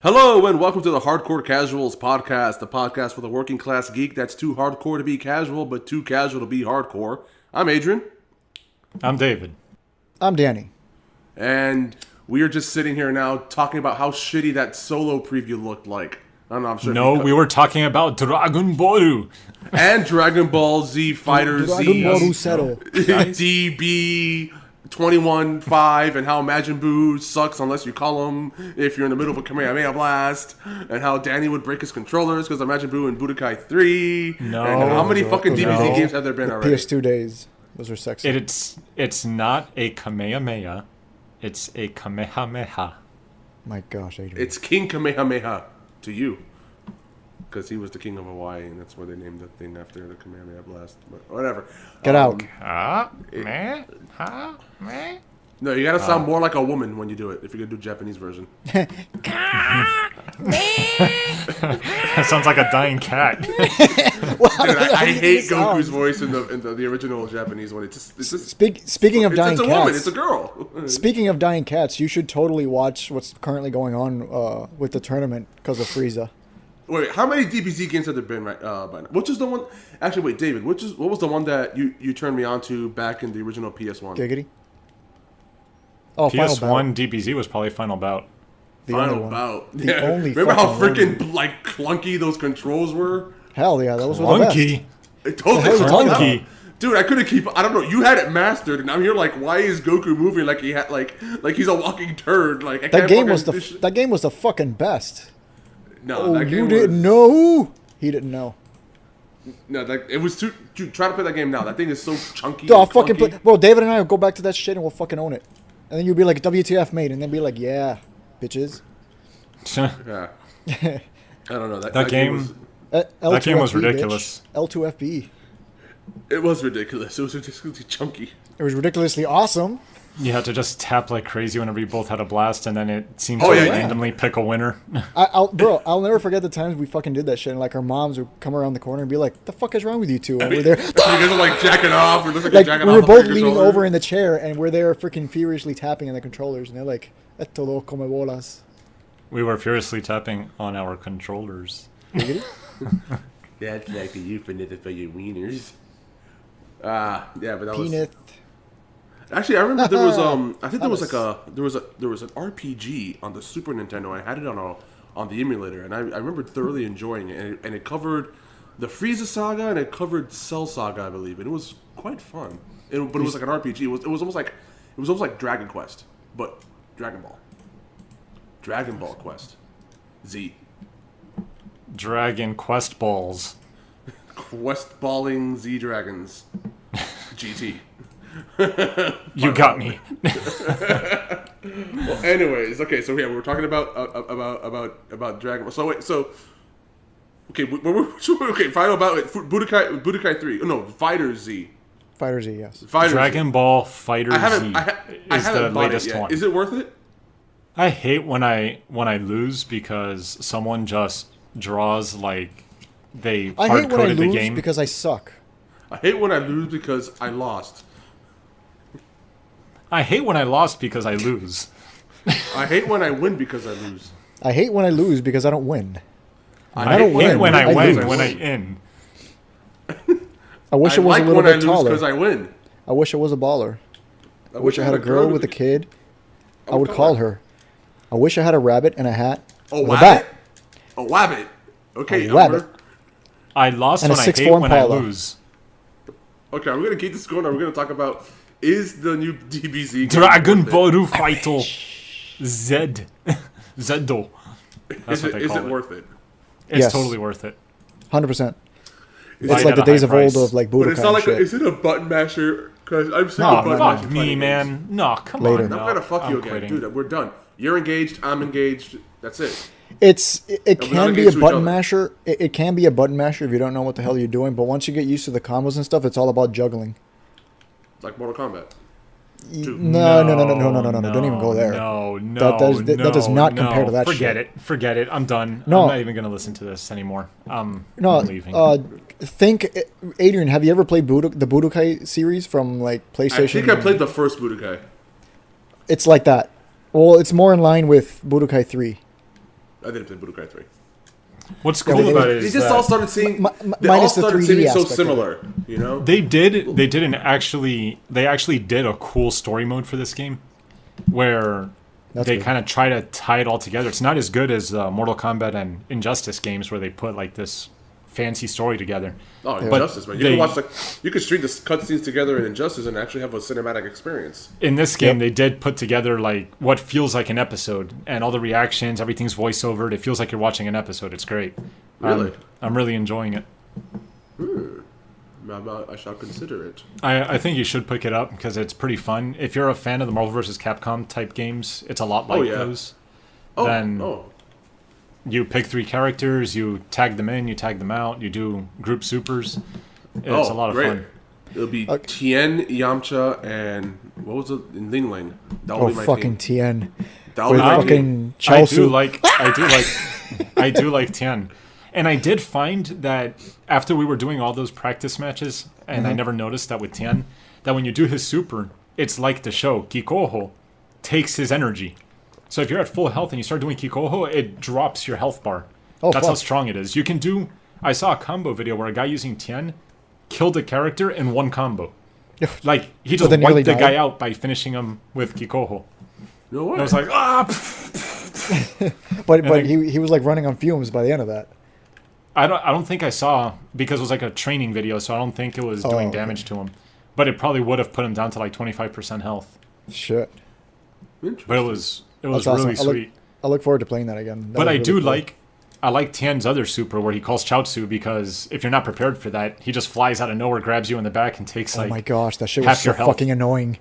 Hello and welcome to the Hardcore Casuals podcast, the podcast for the working class geek that's too hardcore to be casual, but too casual to be hardcore. I'm Adrian. I'm David. I'm Danny. And we are just sitting here now talking about how shitty that solo preview looked like. I don't know, I'm sure. No, we were talking about Dragon Ball. And Dragon Ball Z Fighter Dragon Ball Z. Zero. DB 21-5 and how Majin Buu sucks unless you call him if you're in the middle of a Kamehameha blast, and how Danny would break his controllers because of Majin Buu and Budokai 3. No. And how many fucking DBZ No. games have there been already? PS2 days. Those are sexy. It's not a Kamehameha. It's a Kamehameha. My gosh, Adrian. It's King Kamehameha to you. Because he was the king of Hawaii, and that's why they named the thing after the Kamehameha blast. But whatever. Get out. No, you gotta sound more like a woman when you do it, if you're gonna do Japanese version. That sounds like a dying cat. Dude, I hate Goku's voice in the original Japanese one. It's just Speaking of dying it's a cats. woman, it's a girl. Speaking of dying cats, you should totally watch what's currently going on with the tournament because of Frieza. Wait, how many DBZ games have there been by now? Which is the one? Actually, wait, David. What was the one that you turned me on to back in the original PS1? Giggity? Oh, Final PS1 Bout. DBZ was probably Final Bout. The only Final one. Bout. The only Remember how fucking freaking like clunky those controls were? Hell yeah, that was one of the best. Clunky. It totally hell are you talking Clunky. Dude, I couldn't keep. I don't know. You had it mastered, and I'm here like, why is Goku moving like he had like he's a walking turd? Like I That can't game was fucking- that game was the fucking best. No, Oh, that game you didn't was, know? He didn't know. No, it was too. Dude, try to play that game now. That thing is so chunky. I'll and fucking clunky. play. Bro, David and I will go back to that shit and we'll fucking own it. And then you'll be like, WTF, mate. And then be like, yeah, bitches. Yeah. I don't know. That game. That game was ridiculous. L2FB. It was ridiculous. It was ridiculously chunky. It was ridiculously awesome. You had to just tap like crazy whenever you both had a blast, and then it seemed Oh, to yeah. randomly pick a winner. I'll never forget the times we fucking did that shit. And like our moms would come around the corner and be like, "The fuck is wrong with you two?" And we're there, You guys are like jacking off, or looks like, like you're jacking we off were both of your leaning controller. over in the chair, and we're there freaking furiously tapping on the controllers, and they're like, "Esto lo come bolas." We were furiously tapping on our controllers. That's like a euphemism for your wieners. Yeah, but that was. Peanut. Actually, I remember there was I think there was like there was an RPG on the Super Nintendo. I had it on the emulator, and I remember thoroughly enjoying it. And it covered the Frieza saga and it covered Cell Saga, I believe, and it was quite fun. But it was like an RPG. It was almost like Dragon Quest, but Dragon Ball Quest Z. Dragon Quest Balls. Quest balling Z Dragons GT. You got me. Well, anyways, okay, so yeah, we were talking about Dragon Ball. So wait, okay, final about Budokai 3. No, Fighter Z. Fighter Z, yes. Fighter Dragon Z. Ball Fighter I haven't Z I is haven't the bought it latest yet. one. Is it worth it? I hate when I lose because someone just draws like they I hate when I hard-coded the lose game. because I suck. I hate when I lose because I lost. I hate when I lost because I lose. I hate when I win because I lose. I hate when I lose because I don't win. I don't hate win. when I I win lose. when I in. I wish I it was like a little when I bit lose taller. because I win. I wish I was a baller. I wish I had a girl with a kid. I would call her. I wish I had a rabbit and a hat. A with a wabbit? bat. A wabbit. Okay, A wabbit. I lost And a when I 6'4" hate when I Impala. lose. Okay, we're gonna keep this going. We're gonna talk about is the new DBZ game Dragon worth it? Ball Fighter Z. Zedo. That's what they Is call it worth it? It's Yes. totally worth it. 100%. Buy It's it like at the a days high of old price. of like But it's Budokai not and like shit. is it a button masher? Because I'm sick No, of button fuck mashing me, fighting man. games. No, come Later. on. I'm no. gonna fuck you I'm again, quitting. dude. We're done. You're engaged. I'm engaged. That's it. It we're not can be a against each button other. masher. It can be a button masher if you don't know what the hell you're doing. But once you get used to the combos and stuff, it's all about juggling. It's like Mortal Kombat. Dude. No. Don't even go there. No. That does not compare to that Forget shit. it. Forget it. I'm done. No. I'm not even going to listen to this anymore. I'm No, leaving. Adrian, have you ever played the Budokai series from like PlayStation? I think I played the first Budokai. It's like that. Well, it's more in line with Budokai 3. I didn't play Budokai 3. What's cool about it They is just that all started seeing. They all minus the started 3D seeming so aspect of it. similar. You know. they actually did a cool story mode for this game, where That's they good. kind of try to tie it all together. It's not as good as Mortal Kombat and Injustice games where they put like this fancy story together. Oh, But Injustice, man! You they- can watch you can stream the cutscenes together in Injustice and actually have a cinematic experience. In this game, they did put together like what feels like an episode, and all the reactions, everything's voiceovered. It feels like you're watching an episode. It's great. Really? I'm really enjoying it. I shall consider it. I think you should pick it up because it's pretty fun. If you're a fan of the Marvel vs. Capcom type games, it's a lot like those. Then you pick 3 characters, you tag them in, you tag them out, you do group supers. It's a lot of fun. It'll be Tien, Yamcha, and what was it? And Ling Ling. That will Oh, be my fucking team. Tien. That will With be my team. fucking I Chelsea. do like Tien. And I did find that after we were doing all those practice matches, and I never noticed that with Tien, that when you do his super, it's like the show. Kikoho takes his energy. So if you're at full health and you start doing Kikoho, it drops your health bar. Oh, That's how fuck. strong it is. You can do... I saw a combo video where a guy using Tien killed a character in one combo. Like, he just then wiped nearly the died? guy out by finishing him with Kikoho. No way. And I was like, ah! But he was like running on fumes by the end of that. I don't think I saw, because it was like a training video, so I don't think it was doing okay. damage to him. But it probably would have put him down to like 25% health. Shit. But it was That's awesome. really sweet. I look forward to playing that again. That But was I really do cool. I like Tien's other super where he calls Chaozu, because if you're not prepared for that, he just flies out of nowhere, grabs you in the back, and takes Oh like my gosh, that shit half was so your health. fucking annoying.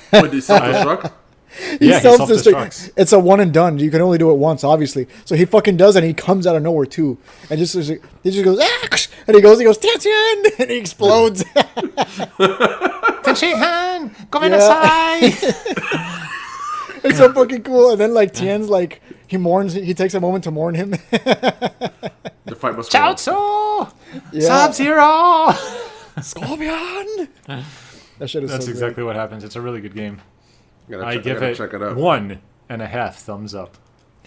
What, did self-destruct? He Yeah, he self-destructs. It's a one and done. You can only do it once, obviously. So he fucking does it, and he comes out of nowhere too, and he just goes ah! And he goes Tien, and he explodes. Tenshinhan, It's so fucking cool. And then like Tien's like he mourns. He takes a moment to mourn him. The fight must go on. Chaozu, Yeah. Sub-Zero. Scorpion. That shit is That's so exactly what happens. It's a really good game. I give gotta it check it out. 1.5 thumbs up.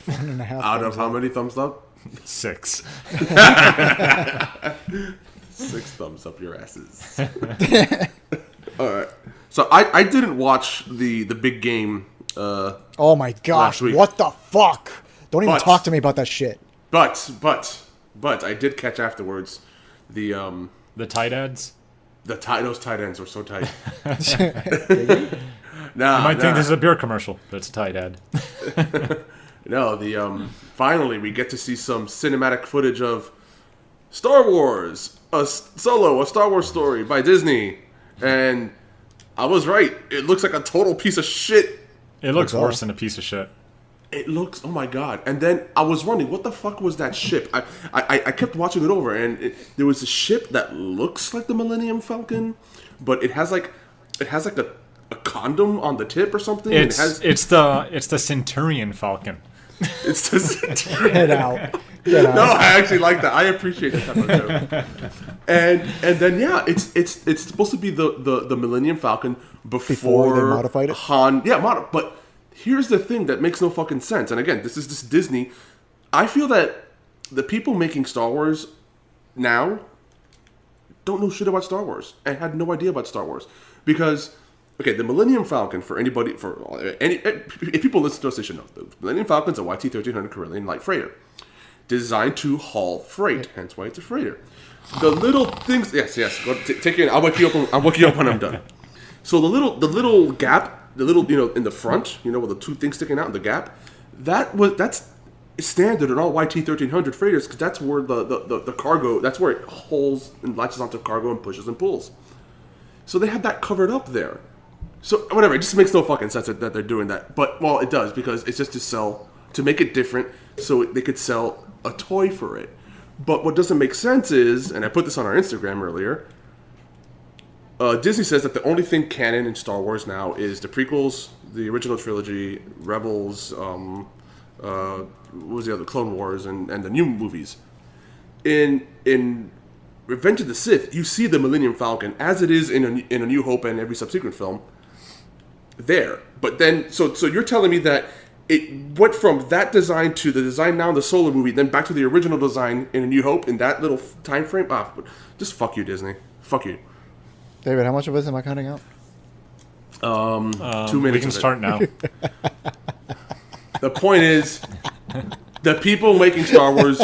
great. 1.5 Out of how many thumbs up? 6. 6 thumbs up your asses. Alright. So I didn't watch the big game, Oh my gosh! Last week. What the fuck? Don't even But- talk to me about that shit. but I did catch afterwards the The tight ads. those tight ends were so tight. You might think this is a beer commercial, but it's a tight ad. No, finally we get to see some cinematic footage of Star Wars, a Star Wars story by Disney, and I was right. It looks like a total piece of shit. It looks What's worse up? than a piece of shit. It looks, oh my god! And then I was wondering, what the fuck was that ship? I kept watching it over, and there was a ship that looks like the Millennium Falcon, but it has like a condom on the tip or something. and It's the Centurion Falcon. it's just Get out. Get out. No, I actually like that. I appreciate that type of joke. And then yeah, it's supposed to be the Millennium Falcon before they modified it? Han. Yeah, but here's the thing that makes no fucking sense. And again, this is just Disney. I feel that the people making Star Wars now don't know shit about Star Wars and had no idea about Star Wars because. Okay, the Millennium Falcon, if people listen to us, they should know. The Millennium Falcon's a YT-1300 Carillion light freighter. Designed to haul freight, hence why it's a freighter. The little things... Yes, go take it in. I'll wake you up when I'm done. So the little gap, in the front, with the 2 things sticking out in the gap, that's standard in all YT-1300 freighters because that's where the cargo, that's where it hauls and latches onto cargo and pushes and pulls. So they have that covered up there. So, whatever, it just makes no fucking sense that they're doing that. But, well, it does, because it's just to make it different, so they could sell a toy for it. But what doesn't make sense is, and I put this on our Instagram earlier, Disney says that the only thing canon in Star Wars now is the prequels, the original trilogy, Rebels, what was the other, Clone Wars, and the new movies. In Revenge of the Sith, you see the Millennium Falcon, as it is in A New Hope and every subsequent film, there. But then, so you're telling me that it went from that design to the design now in the Solo movie, then back to the original design in A New Hope in that little time frame. Just fuck you, Disney. Fuck you. David, how much of this am I cutting out? 2 minutes. We can start now. The point is, the people making Star Wars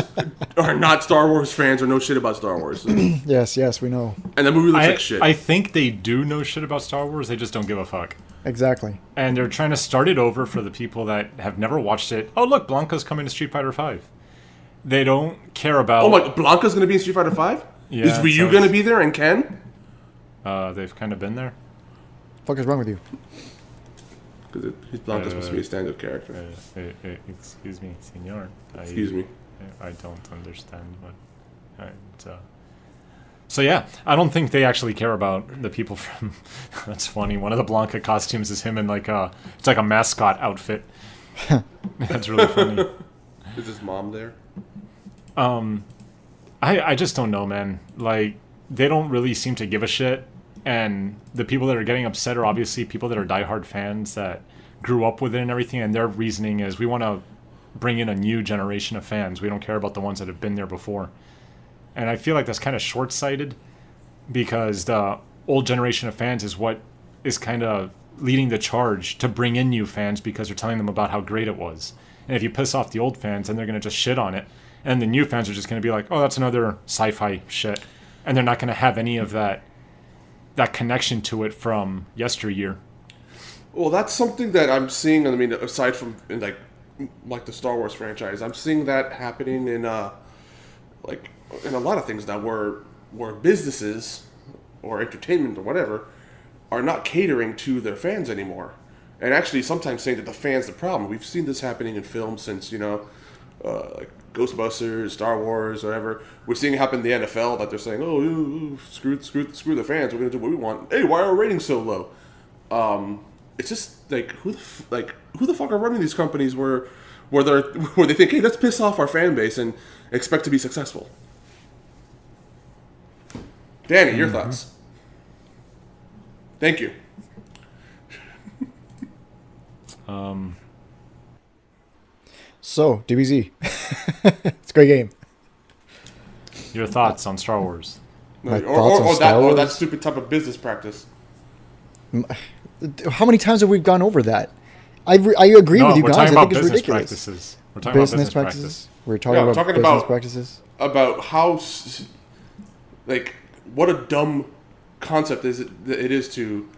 are not Star Wars fans or know shit about Star Wars. And Yes, we know. the movie looks like shit. I think they do know shit about Star Wars. They just don't give a fuck. Exactly. And they're trying to start it over for the people that have never watched it. Oh, look, Blanca's coming to Street Fighter V. They don't care about... Oh my, Blanca's going to be in Street Fighter 5? Yeah, is Ryu going to be there and Ken? They've kind of been there. Fuck is wrong with you? Because Blanca's supposed to be a stand-up character. Excuse me, senor. Excuse me. I don't understand what... So yeah, I don't think they actually care about the people from... That's funny. One of the Blanca costumes is him in like it's like a mascot outfit. That's really funny. Is his mom there? I just don't know, man. Like, they don't really seem to give a shit. And the people that are getting upset are obviously people that are diehard fans that grew up with it and everything. And their reasoning is, we want to bring in a new generation of fans. We don't care about the ones that have been there before. And I feel like that's kind of short-sighted, because the old generation of fans is what is kind of leading the charge to bring in new fans, because they're telling them about how great it was. And if you piss off the old fans, then they're going to just shit on it. And the new fans are just going to be like, oh, that's another sci-fi shit. And they're not going to have any of that connection to it from yesteryear. Well, that's something that I'm seeing. I mean, aside from in like the Star Wars franchise, I'm seeing that happening in like in a lot of things now, where businesses or entertainment or whatever are not catering to their fans anymore, and actually sometimes saying that the fans the problem. We've seen this happening in films since like Ghostbusters, Star Wars, whatever. We're seeing it happen in the NFL, that they're saying, "Oh, screw the fans. We're gonna do what we want." Hey, why are our ratings so low? It's just like who the fuck are running these companies where they think, hey, let's piss off our fan base and expect to be successful. Danny, your thoughts? Thank you. So, DBZ. It's a great game. Your thoughts on Star Wars? My thoughts on Star Wars? That stupid type of business practice. How many times have we gone over that? I agree with you we're guys. talking I about think it's business ridiculous. practices. We're talking about business practices. We're talking about business practices. About how, like, what a dumb concept it is to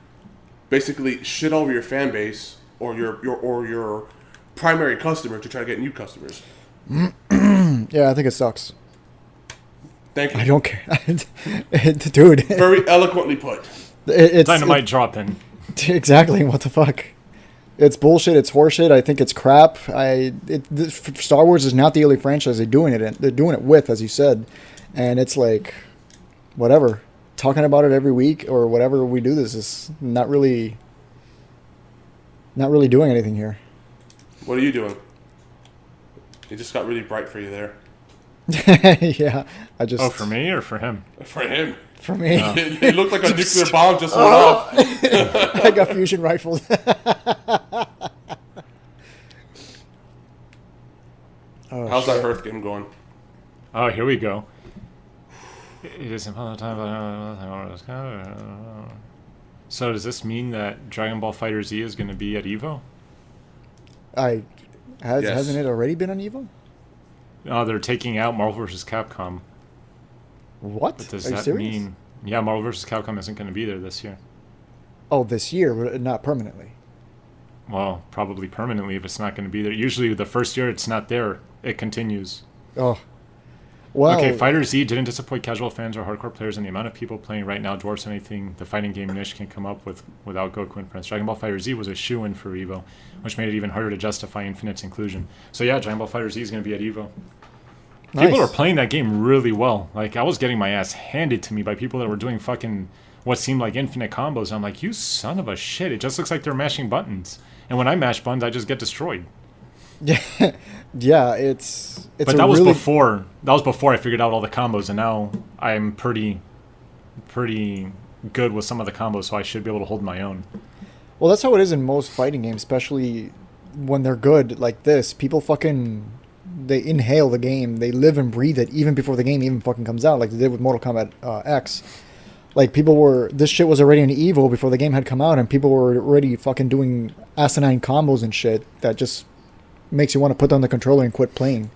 basically shit all over your fan base or your primary customer to try to get new customers. Yeah, I think it sucks. Thank you. I don't care. Dude. Very eloquently put. It's Dynamite dropping. Exactly. What the fuck? It's bullshit. It's horseshit. I think it's crap. Star Wars is not the only franchise they're doing it with, as you said, and it's like, whatever. Talking about it every week or whatever we do this is not really doing anything here. What are you doing? It just got really bright for you there. Yeah, I just. Oh, for me or for him? For him. For me. Oh. It looked like a nuclear bomb just went off. I got fusion rifles. How's that Earth game going? Oh, here we go. It is important time. So does this mean that Dragon Ball Fighter Z is going to be at EVO? Yes. Hasn't it already been on EVO? Oh, they're taking out Marvel vs. Capcom. What? But does Are you that serious? mean... Yeah, Marvel vs. Capcom isn't going to be there this year. Oh, this year, but not permanently. Well, probably permanently if it's not going to be there. Usually the first year it's not there, it continues. Oh. Well, Okay, Fighter Z didn't disappoint casual fans or hardcore players, and the amount of people playing right now dwarfs anything the fighting game niche can come up with without Goku and friends. Dragon Ball Fighter Z was a shoo-in for EVO, which made it even harder to justify Infinite's inclusion. So yeah, Dragon Ball Fighter Z is going to be at EVO. nice. People are playing that game really well. Like, I was getting my ass handed to me by people that were doing fucking what seemed like infinite combos. I'm like, you son of a shit. It just looks like they're mashing buttons. And when I mash buttons, I just get destroyed. Yeah, it's But that was before. That was before I figured out all the combos, and now I'm pretty good with some of the combos, so I should be able to hold my own. Well, that's how it is in most fighting games, especially when they're good like this, people fucking they inhale the game, they live and breathe it even before the game even fucking comes out, like they did with Mortal Kombat X. Like this shit was already an evil before the game had come out, and people were already fucking doing asinine combos and shit that just makes you want to put down the controller and quit playing.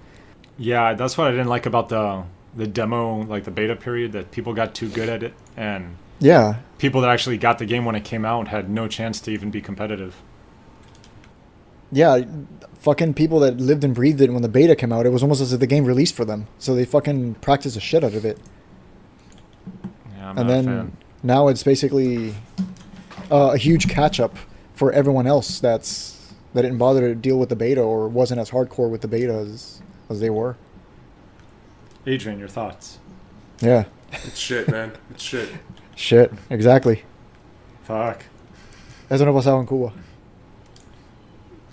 Yeah, that's what I didn't like about the demo, like the beta period, that people got too good at it, and Yeah. people that actually got the game when it came out had no chance to even be competitive. Yeah, fucking people that lived and breathed it when the beta came out, it was almost as if the game released for them. So they fucking practiced the shit out of it. Yeah, I'm And not a then fan. now it's basically a huge catch-up for everyone else that didn't bother to deal with the beta or wasn't as hardcore with the beta as they were. Adrian, your thoughts? Yeah. It's shit, man. It's shit. Shit. Exactly. Fuck. Eso no pasaba en Cuba.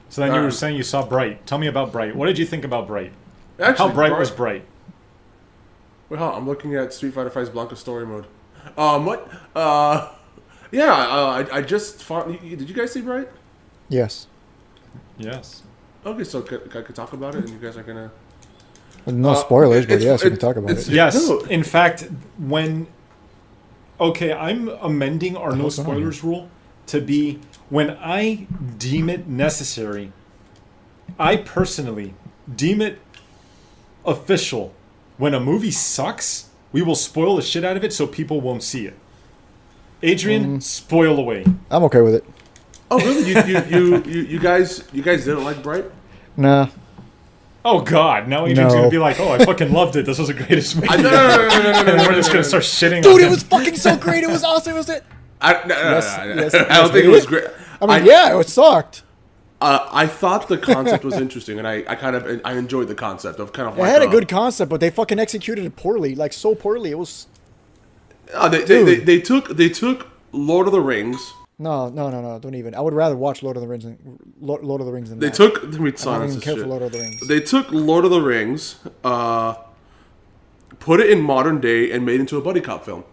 So then you were saying you saw Bright. Tell me about Bright. What did you think about Bright? Actually, How bright was Bright? Wait, hold on. I'm looking at Street Fighter V's Blanca story mode. What? I just found. Did you guys see Bright? Yes. Yes. Okay, so I could talk about it, and you guys are gonna. No spoilers, but yes, we can talk about it's- it. Yes. No. In fact, Okay, I'm amending our no hell's going on spoilers rule to be when I deem it necessary. I personally deem it official. When a movie sucks, we will spoil the shit out of it so people won't see it. Adrian, spoil away. I'm okay with it. Oh, really? You guys didn't like Bright? Nah. Oh God! Now Adrian's No. gonna be like, "Oh, I fucking loved it. This was the greatest movie." No. And then we're just gonna start shitting on Dude, him. it was fucking so great. It was awesome. It was it. Yes, I don't think it was great. I mean, yeah, it sucked. I thought the concept was interesting, and I enjoyed the concept of kind of It like had a good concept, but they fucking executed it poorly, like so poorly. It was they took Lord of the Rings. no, don't even. I would rather watch Lord of the Rings than They that. took. Let me I don't silence even this care shit. for Lord of the Rings. They took Lord of the Rings, put it in modern day, and made it into a buddy cop film.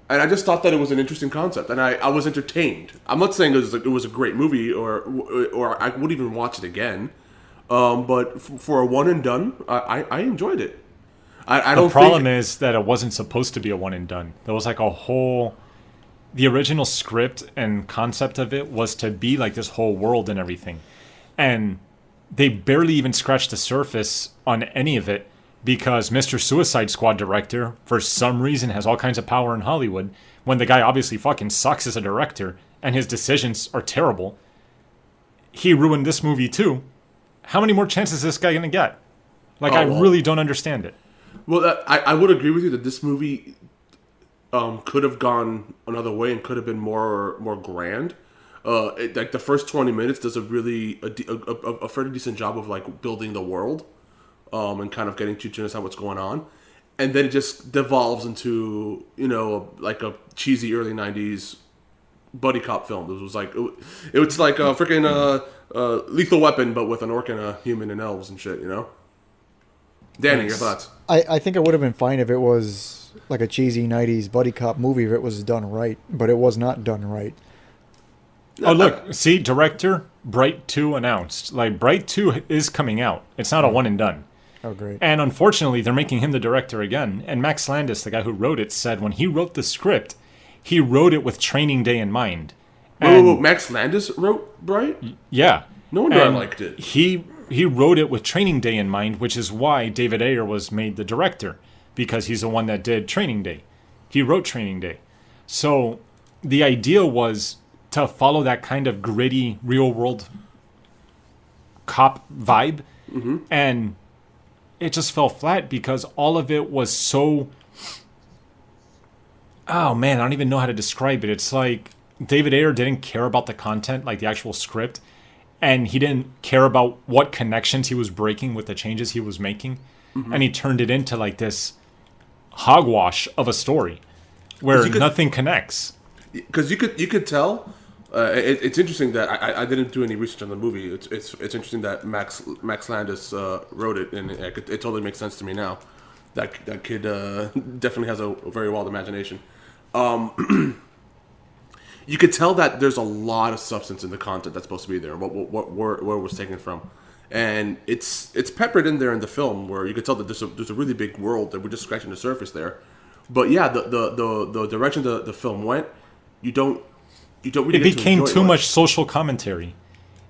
And I just thought that it was an interesting concept, and I was entertained. I'm not saying it was a great movie, or I would even watch it again. But for a one and done, I enjoyed it. I The don't problem think, is that it wasn't supposed to be a one and done. There was like a whole. The original script and concept of it was to be like this whole world and everything. And they barely even scratched the surface on any of it because Mr. Suicide Squad director, for some reason, has all kinds of power in Hollywood when the guy obviously fucking sucks as a director and his decisions are terrible. He ruined this movie too. How many more chances is this guy gonna get? Like, I well. really don't understand it. well, I would agree with you that this movie could have gone another way and could have been more grand. Like the first 20 minutes does a fairly decent job of like building the world, and kind of getting you to understand what's going on, and then it just devolves into like a cheesy early 90s buddy cop film. It was like a freaking Lethal Weapon, but with an orc and a human and elves and shit. Danny, your thoughts? I think it would have been fine if it was like a cheesy 90s buddy cop movie if it was done right, but it was not done right. Oh, look. See, director, Bright 2 announced. Like, Bright 2 is coming out. It's not a one and done. Oh, great. And unfortunately, they're making him the director again. And Max Landis, the guy who wrote it, said when he wrote the script, he wrote it with Training Day in mind. Whoa, Max Landis wrote Bright? Yeah. No wonder I And liked it. He wrote it with Training Day in mind, which is why David Ayer was made the director, because he's the one that did Training Day. He wrote Training Day. So the idea was to follow that kind of gritty, real-world cop vibe, and it just fell flat because all of it was so... Oh, man, I don't even know how to describe it. It's like David Ayer didn't care about the content, like the actual script, and he didn't care about what connections he was breaking with the changes he was making, and he turned it into like this hogwash of a story where nothing connects. Because you could tell. It's interesting that I didn't do any research on the movie. It's interesting that Max Landis wrote it, and it totally makes sense to me now. That kid definitely has a very wild imagination. you could tell that there's a lot of substance in the content that's supposed to be there. Where it was taken from, and it's peppered in there in the film where you could tell that there's a really big world that we're just scratching the surface there. But yeah, the direction the film went, you don't really. It became too much social commentary.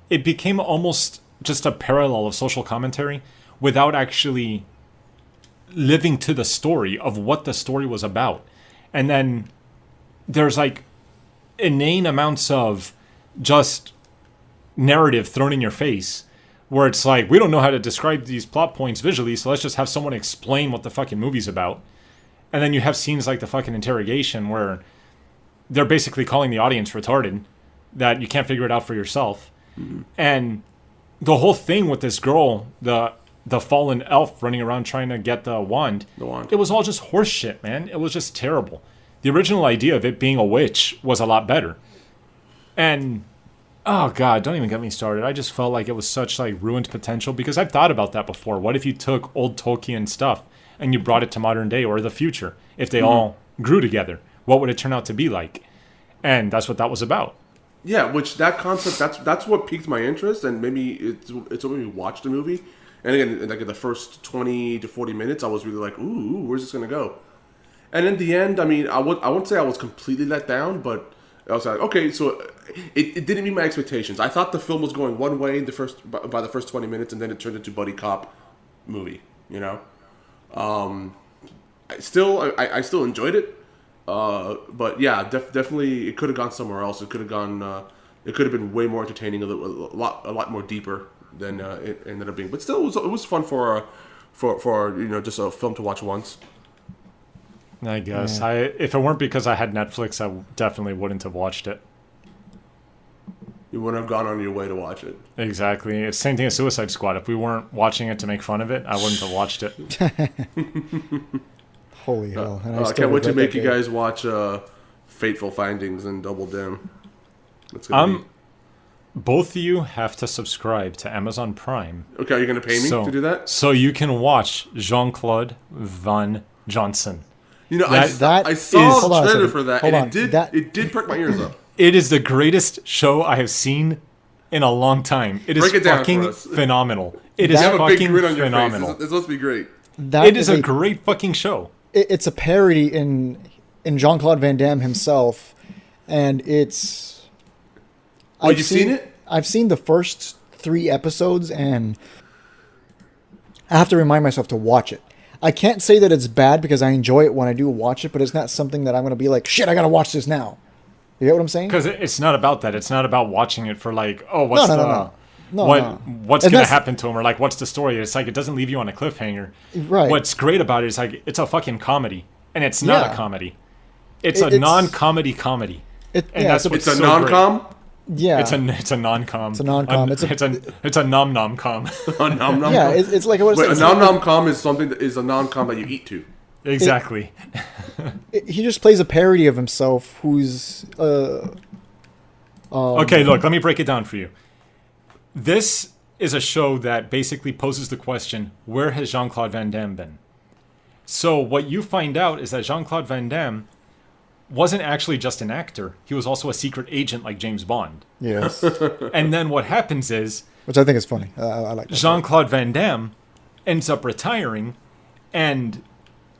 It became almost just a parallel of social commentary without actually living to the story of what the story was about. And then there's like inane amounts of just narrative thrown in your face where it's like, we don't know how to describe these plot points visually, so let's just have someone explain what the fucking movie's about. And then you have scenes like the fucking interrogation where they're basically calling the audience retarded, that you can't figure it out for yourself. Mm-hmm. And the whole thing with this girl, the fallen elf running around trying to get the wand, it was all just horse shit, man. It was just terrible. The original idea of it being a witch was a lot better. And, oh God, don't even get me started. I just felt like it was such like ruined potential, because I've thought about that before. What if you took old Tolkien stuff and you brought it to modern day or the future? If they all grew together, what would it turn out to be like? And that's what that was about. Yeah, which that concept, that's what piqued my interest, and maybe it's what made me watch the movie. And again, like in the first 20 to 40 minutes, I was really like, ooh, where's this going to go? And in the end, I mean, I wouldn't say I was completely let down, but I was like, okay, so it didn't meet my expectations. I thought the film was going one way by the first 20 minutes, and then it turned into buddy cop movie, you know? I still enjoyed it. But yeah, definitely it could have gone somewhere else. It could have been way more entertaining, a lot more deeper than it ended up being. But still, it was fun for just a film to watch once. I guess if it weren't because I had Netflix, I definitely wouldn't have watched it. You wouldn't have gone on your way to watch it. Exactly. It's the same thing as Suicide Squad. If we weren't watching it to make fun of it, I wouldn't have watched it. Holy hell. I can't wait to make you guys watch Fateful Findings and Double Dim. That's gonna be... Both of you have to subscribe to Amazon Prime. Okay, are you going to pay me to do that? So you can watch Jean Claude van Johnson. You know, I saw the trailer for that, and it did perk my ears up. It is the greatest show I have seen in a long time. It is fucking phenomenal. It is fucking phenomenal. It's supposed to be great. It is a great fucking show. It's a parody in Jean Claude Van Damme himself, and it's. You've seen it? I've seen the first 3 episodes, and I have to remind myself to watch it. I can't say that it's bad because I enjoy it when I do watch it, but it's not something that I'm going to be like, shit, I got to watch this now. You get what I'm saying? Because it's not about that. It's not about watching it for like, oh, what's what's going to happen to him, or like, what's the story? It's like, it doesn't leave you on a cliffhanger. Right. What's great about it is like, it's a fucking comedy, and it's not a comedy. It's a non-comedy comedy. That's what's a non-com? Great. Yeah, it's a non-com. It's a non-com. It's a nom-nom-com. A nom-nom-com. Yeah, it's like a nom-nom-com is something that is a non-com that you eat to. Exactly. He just plays a parody of himself, who's. Okay, look, let me break it down for you. This is a show that basically poses the question: where has Jean Claude Van Damme been? So what you find out is that Jean Claude Van Damme wasn't actually just an actor. He was also a secret agent like James Bond. Yes. And then what happens is... Which I think is funny. I like that. Jean Claude Van Damme ends up retiring, and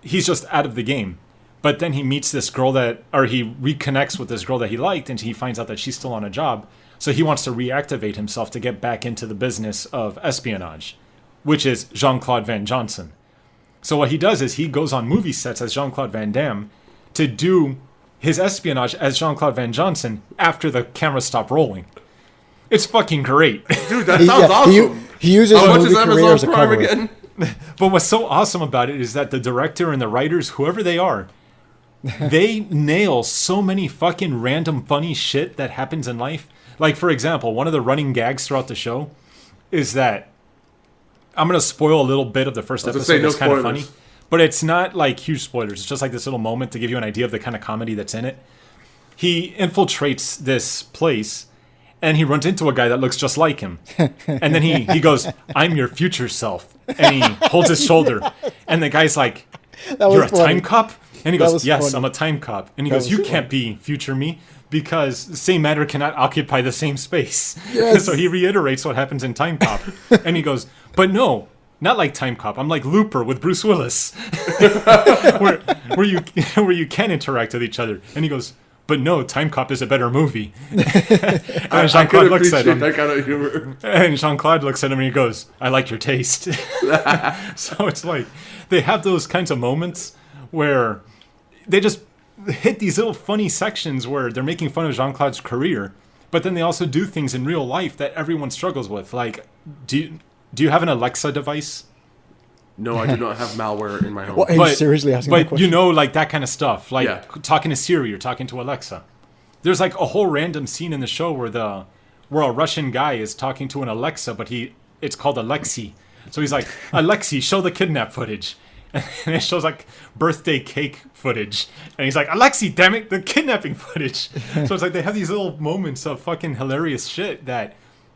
he's just out of the game. But then he meets this girl he reconnects with this girl that he liked, and he finds out that she's still on a job. So he wants to reactivate himself to get back into the business of espionage, which is Jean Claude Van Johnson. So what he does is he goes on movie sets as Jean Claude Van Damme to do his espionage as Jean Claude Van Johnson after the camera stopped rolling. It's fucking great. Dude, that sounds awesome. He uses movie career as a cover. Again? But what's so awesome about it is that the director and the writers, whoever they are, they nail so many fucking random funny shit that happens in life. Like, for example, one of the running gags throughout the show is that... I'm going to spoil a little bit of the first episode. It's kind of funny. But it's not like huge spoilers. It's just like this little moment to give you an idea of the kind of comedy that's in it. He infiltrates this place, and he runs into a guy that looks just like him. And then he goes, "I'm your future self." And he holds his shoulder. And the guy's like, "You're a time cop?" And he goes, "Yes, I'm a time cop." And he goes, "You can't be future me." because the same matter cannot occupy the same space. Yes. So he reiterates what happens in Time Cop. And he goes, but no, not like Time Cop. I'm like Looper with Bruce Willis. where you can interact with each other. And he goes, but no, Time Cop is a better movie. And Jean-Claude looks at him. That kind of humor. And Jean-Claude looks at him and he goes, I like your taste. So it's like, they have those kinds of moments where they just hit these little funny sections where they're making fun of Jean-Claude's career, but then they also do things in real life that everyone struggles with. Like, do you have an Alexa device? No, I do not have malware in my home. What, are you seriously asking that But question? you know, like that kind of stuff, like Yeah. talking to Siri or talking to Alexa. There's like a whole random scene in the show where a Russian guy is talking to an Alexa, but it's called Alexi. So he's like, Alexi, show the kidnap footage. And it shows like birthday cake footage. And he's like, Alexi, damn it, the kidnapping footage. So it's like they have these little moments of fucking hilarious shit that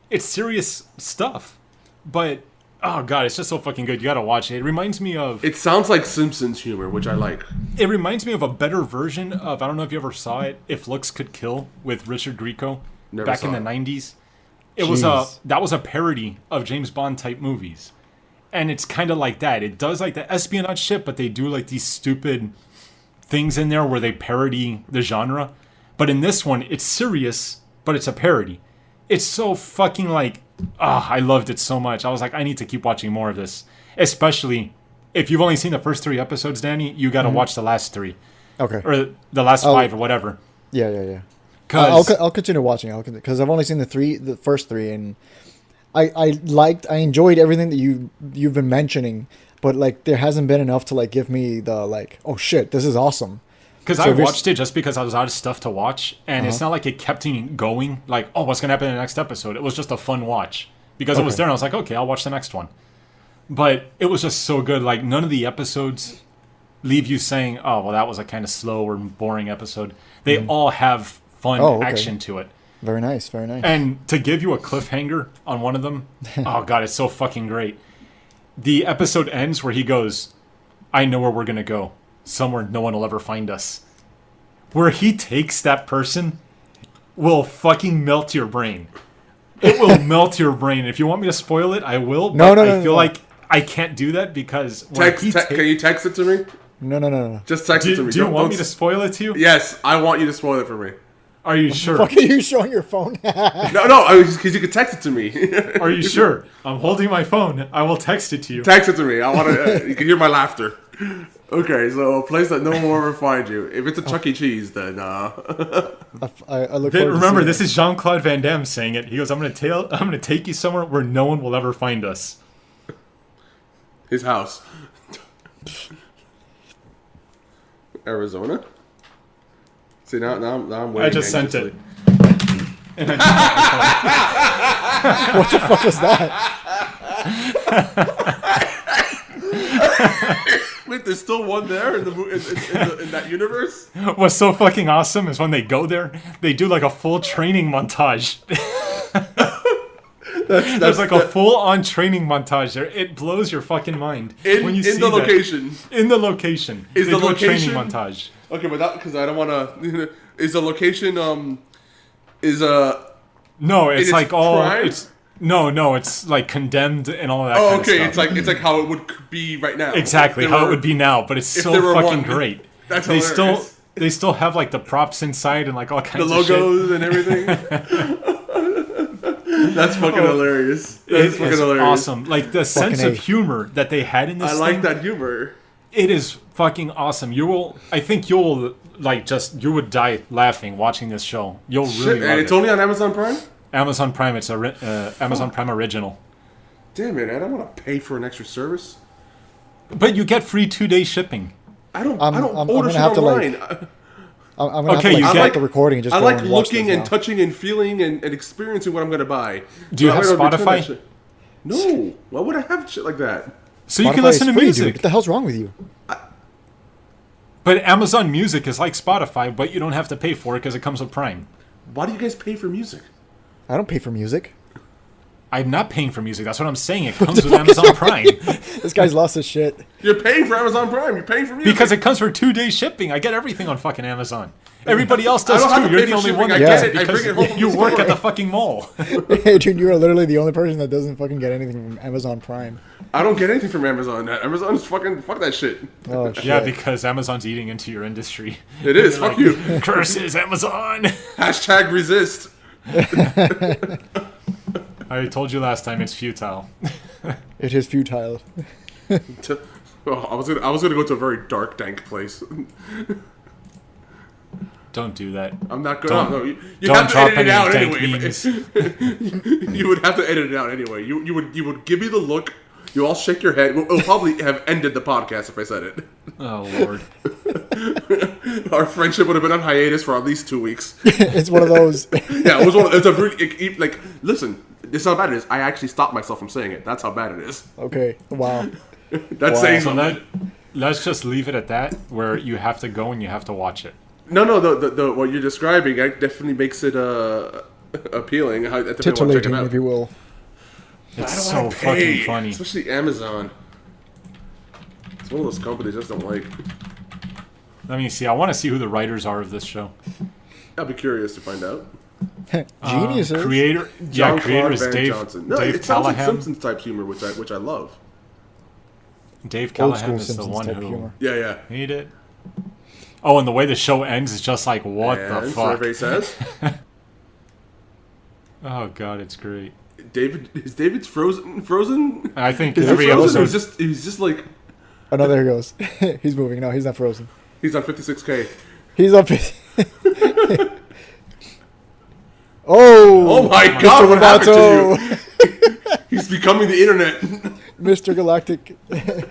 it's serious stuff. But, oh god, it's just so fucking good. You gotta watch it. It reminds me of... It sounds like Simpsons humor, which I like. It reminds me of a better version of, I don't know if you ever saw it, If Looks Could Kill with Richard Grieco Never back in saw the it. 90s. Jeez. That was a parody of James Bond type movies. And it's kind of like that. It does like the espionage shit, but they do like these stupid things in there where they parody the genre. But in this one, it's serious, but it's a parody. It's so fucking like, I loved it so much. I was like, I need to keep watching more of this. Especially if you've only seen the first 3 episodes, Danny, you got to watch the last 3. Okay. Or the last 5 or whatever. Yeah. 'Cause- I'll continue watching. Because I've only seen the first 3, and I enjoyed everything that you've been mentioning, but like there hasn't been enough to like give me the like, oh shit, this is awesome. Because So I if you're- watched it just because I was out of stuff to watch, and it's not like it kept me going, like, oh, what's going to happen in the next episode? It was just a fun watch. Because it was Okay. there, and I was like, okay, I'll watch the next one. But it was just so good. Like, none of the episodes leave you saying, oh, well, that was a kind of slow or boring episode. They all have fun Oh, okay. action to it. Very nice, very nice. And to give you a cliffhanger on one of them, oh god, it's so fucking great. The episode ends where he goes, I know where we're gonna go. Somewhere no one will ever find us. Where he takes that person will fucking melt your brain. It will melt your brain. If you want me to spoil it, I will. No, but no, I no, feel no. like I can't do that because when he Can you text it to me? No. Just text it to me. do you Don't- want me don't- to spoil it to you? Yes, I want you to spoil it for me. Are you sure? Fuck are you showing your phone? No, because you can text it to me. Are you sure? I'm holding my phone. I will text it to you. Text it to me. I want to. You can hear my laughter. Okay, so a place that no one will ever find you. If it's a Chuck E. Cheese, then I look forward Remember, to this seeing is Jean Claude Van Damme saying it. He goes, "I'm gonna take you somewhere where no one will ever find us." his house. Arizona. See now I'm waiting. I just sent it. And What the fuck was that? Wait, there's still one there in in that universe. what's so fucking awesome is when they go there, they do like a full training montage. There's like a full-on training montage there. It blows your fucking mind when you see in the that. location. In the location, Is they the do location- a training montage? Okay, but that because I don't want to. Is the location is No, it's its like all prime? it's no, it's like condemned and all that. Oh, kind okay. of stuff. It's like how it would be right now. Exactly If there how it were- would be now, but it's if so there were fucking one. great. That's they hilarious. still have like the props inside and like all The kinds of shit. logos and everything. That's fucking hilarious. That is It fucking is hilarious. awesome. Like the sense A. of humor that they had in this. I like thing, that humor. It is fucking awesome. I think you'll you would die laughing watching this show. You'll really Shit, love and it's it. only on Amazon Prime. Amazon Prime. It's a Amazon Prime original. Damn it! I don't want to pay for an extra service. But you get free 2-day shipping. I don't I'm order gonna shit have to, like, online. I'm gonna Okay, have to you like, get- start the recording and just I go like and watch looking this and now. touching and feeling and experiencing what I'm gonna buy. Do you So have I'm gonna return Spotify? that shit. No. Why would I have shit like that? So you can Spotify listen is to free, music. Dude. What the hell's wrong with you? But Amazon Music is like Spotify, but you don't have to pay for it because it comes with Prime. Why do you guys pay for music? I don't pay for music. I'm not paying for music. That's what I'm saying. It comes with Amazon Prime. This guy's lost his shit. You're paying for Amazon Prime. You're paying for music. Because it comes for 2-day shipping. I get everything on fucking Amazon. Everybody else does I don't have too. to You're pay the for only shipping. one I that get gets it. it I bring because it home from you the work store. at the fucking mall. Adrian, you are literally the only person that doesn't fucking get anything from Amazon Prime. I don't get anything from Amazon. Amazon's fucking fuck that shit. Oh shit. Yeah, because Amazon's eating into your industry. It is. You're Fuck like, you. Curses, Amazon. Hashtag resist. I told you last time it's futile. It is futile. Oh, I was gonna go to a very dark, dank place. Don't do that. I'm not Don't- gonna. No, you don't have to drop edit it any out dank anyway. memes. You would have to edit it out anyway. You would give me the look. You all shake your head. It'll probably have ended the podcast if I said it. Oh, Lord. Our friendship would have been on hiatus for at least 2 weeks. It's one of those. Yeah, it was one. It's a really like. Listen, this is how bad it is. I actually stopped myself from saying it. That's how bad it is. Okay. Wow. That's Wow. saying So something. let's just leave it at that, where you have to go and you have to watch it. No, the what you're describing definitely makes it appealing. I definitely want to check it Titillating, out. if you will. It's I don't so wanna pay, fucking funny. especially Amazon. It's one of those companies I just don't like. Let me see. I want to see who the writers are of this show. I'll be curious to find out. Geniuses. Creator, Jean creator Claude is van Dave, Johnson. No, Dave it sounds like Callahan. Simpsons type humor, which I love. Dave Old Callahan school is the Simpsons one type who humor. Yeah. made it. Oh, and the way the show ends is just like, what And the fuck? survey says Oh god, it's great. David's frozen. I think Is he every frozen? episode. He's just like Oh no, there he goes. He's moving. No, he's not frozen. he's on 56K. He's up. Oh! Oh my god, what happened Roboto! to you? He's becoming the internet. Mr. Galactic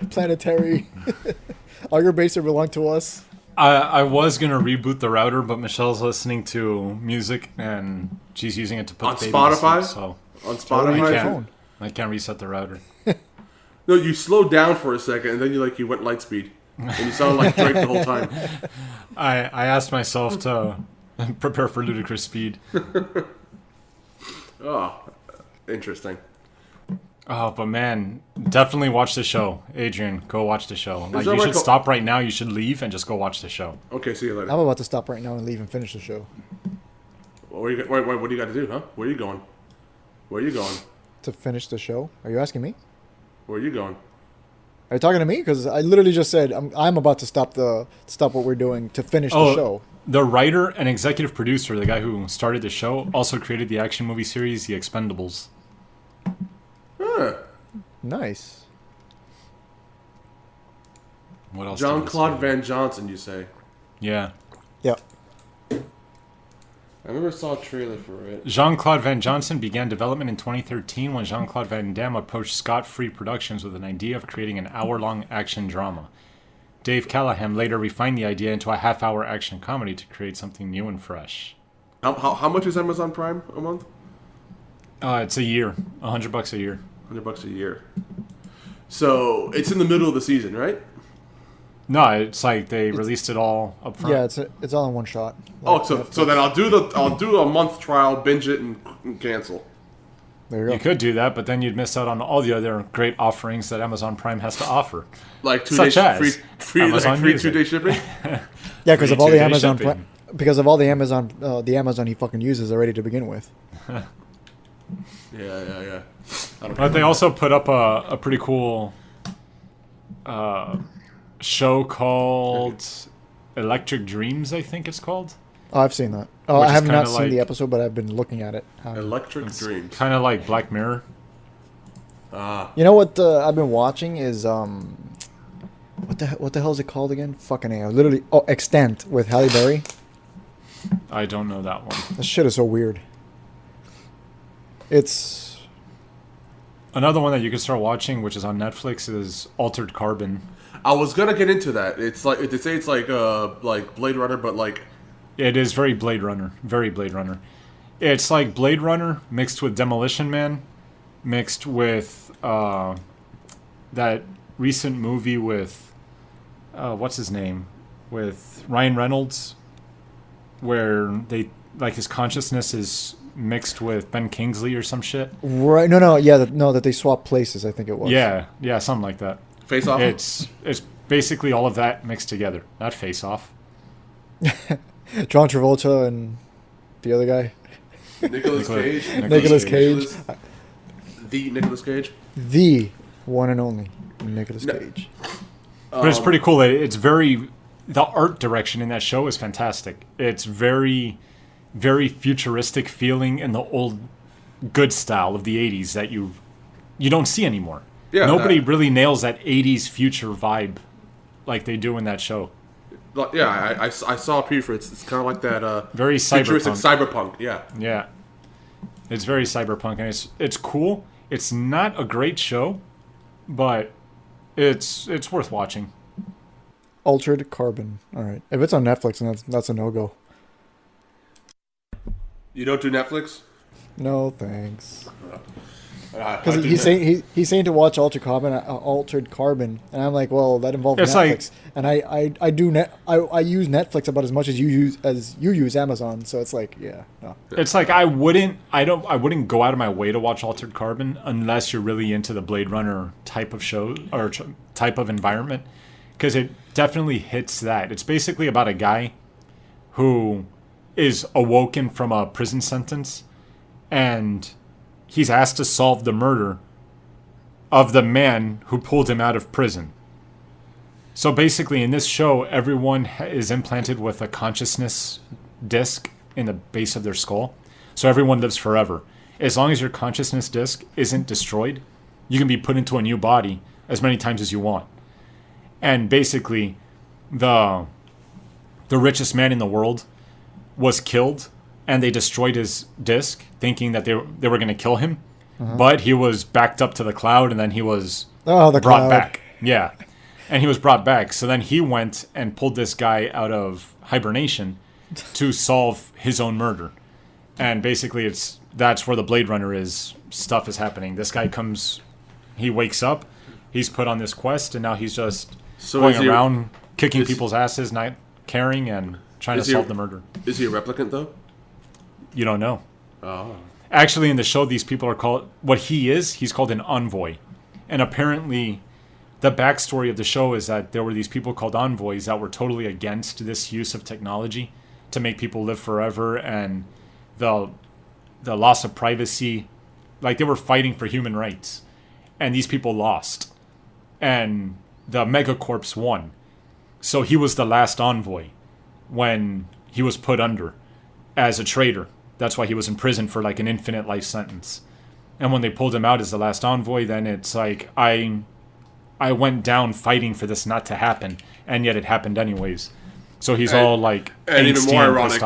Planetary. All your bases belong to us. I was gonna reboot the router, but Michelle's listening to music and she's using it to put On the baby to Spotify? sleep, so On on Spotify. your can't. phone. I can't reset the router. No, you slowed down for a second, and then you went light speed, and you sounded like Drake the whole time. I asked myself to prepare for ludicrous speed. Oh, interesting. Oh, but man, definitely watch the show. Adrian, go watch the show. Like, that you right should co- stop right now. You should leave and just go watch the show. Okay, see you later. I'm about to stop right now and leave and finish the show. What do you got to do, huh? Where are you going? Where are you going? To finish the show? Are you asking me? Where are you going? Are you talking to me? Because I literally just said I'm about to stop what we're doing to finish the show. The writer and executive producer, the guy who started the show, also created the action movie series The Expendables. Huh. Nice. What else? Jean did I Claude say? van Johnson, you say? Yeah. Yeah. I never saw a trailer for it. Jean Claude Van Johnson began development in 2013 when Jean Claude Van Damme approached Scott Free Productions with an idea of creating an hour-long action drama. Dave Callahan later refined the idea into a half-hour action comedy to create something new and fresh. How much is Amazon Prime a month? It's a year, $100 a year. $100 a year. So it's in the middle of the season, right? No, it's like they released it all up front. Yeah, it's all in one shot. Oh, so then I'll do a month trial, binge it, and cancel. There you go. You could do that, but then you'd miss out on all the other great offerings that Amazon Prime has to offer. Like Such as free Amazon Music. 2-day shipping. Yeah, because Free of all the 2-day Amazon, shipping. because of all the Amazon he fucking uses already to begin with. Yeah. I don't But they also put up a pretty cool show called Electric Dreams, I think it's called. Oh, I've seen that. Oh, Which I is have not kinda seen the like- episode, but I've been looking at it. Electric Dreams. Kind of like Black Mirror. You know what I've been watching is what the hell is it called again? Fucking A. Literally, Extent with Halle Berry. I don't know that one. This shit is so weird. It's Another one that you can start watching, which is on Netflix, is Altered Carbon. I was gonna get into that. It's like they say it's like Blade Runner, but like It is very Blade Runner. Very Blade Runner. It's like Blade Runner mixed with Demolition Man, mixed with that recent movie with what's his name? With Ryan Reynolds, where they like his consciousness is mixed with Ben Kingsley or some shit. Right? No, yeah, that they swapped places. I think it was. Yeah, something like that. Face Off. It's basically all of that mixed together. Not Face Off. John Travolta and the other guy. Nicolas Cage. Nicolas Cage. The Nicolas Cage. The one and only Nicolas Cage. But it's pretty cool. It's very... The art direction in that show is fantastic. It's very, very futuristic feeling in the old good style of the 80s that you don't see anymore. Yeah, Nobody really nails that 80s future vibe like they do in that show. Yeah, I saw a preview for it. It's kind of like that Very futuristic cyberpunk. cyberpunk. Yeah. Yeah. It's very cyberpunk, and it's cool. It's not a great show, but it's worth watching. Altered Carbon. All right. If it's on Netflix, then that's a no-go. You don't do Netflix? No, thanks. I Because do he's saying to watch Altered Carbon, and I'm like, well, that involves It's Netflix, and I use Netflix about as much as you use Amazon, so it's like, yeah, no. It's like I wouldn't go out of my way to watch Altered Carbon unless you're really into the Blade Runner type of show or type of environment, because it definitely hits that. It's basically about a guy who is awoken from a prison sentence, and he's asked to solve the murder of the man who pulled him out of prison. So basically, in this show, everyone is implanted with a consciousness disc in the base of their skull. So everyone lives forever. As long as your consciousness disc isn't destroyed, you can be put into a new body as many times as you want. And basically, the richest man in the world was killed, and they destroyed his disc, thinking that they were going to kill him. But he was backed up to the cloud, and then he was brought cloud. back. Yeah. And he was brought back. So then he went and pulled this guy out of hibernation to solve his own murder. And basically, that's where the Blade Runner stuff is happening. This guy he wakes up, he's put on this quest, and now he's just going around kicking people's asses, not caring, and trying to solve the murder. Is he a replicant, though? You don't know. Oh. Actually, in the show, these people are called... he's called an envoy. And apparently, the backstory of the show is that there were these people called envoys that were totally against this use of technology to make people live forever, and the loss of privacy. Like, they were fighting for human rights. And these people lost. And the Megacorps won. So he was the last envoy when he was put under as a traitor. That's why he was in prison for like an infinite life sentence. And when they pulled him out as the last envoy, then it's like, I went down fighting for this not to happen, and yet it happened anyways. So he's all like, and even more ironic,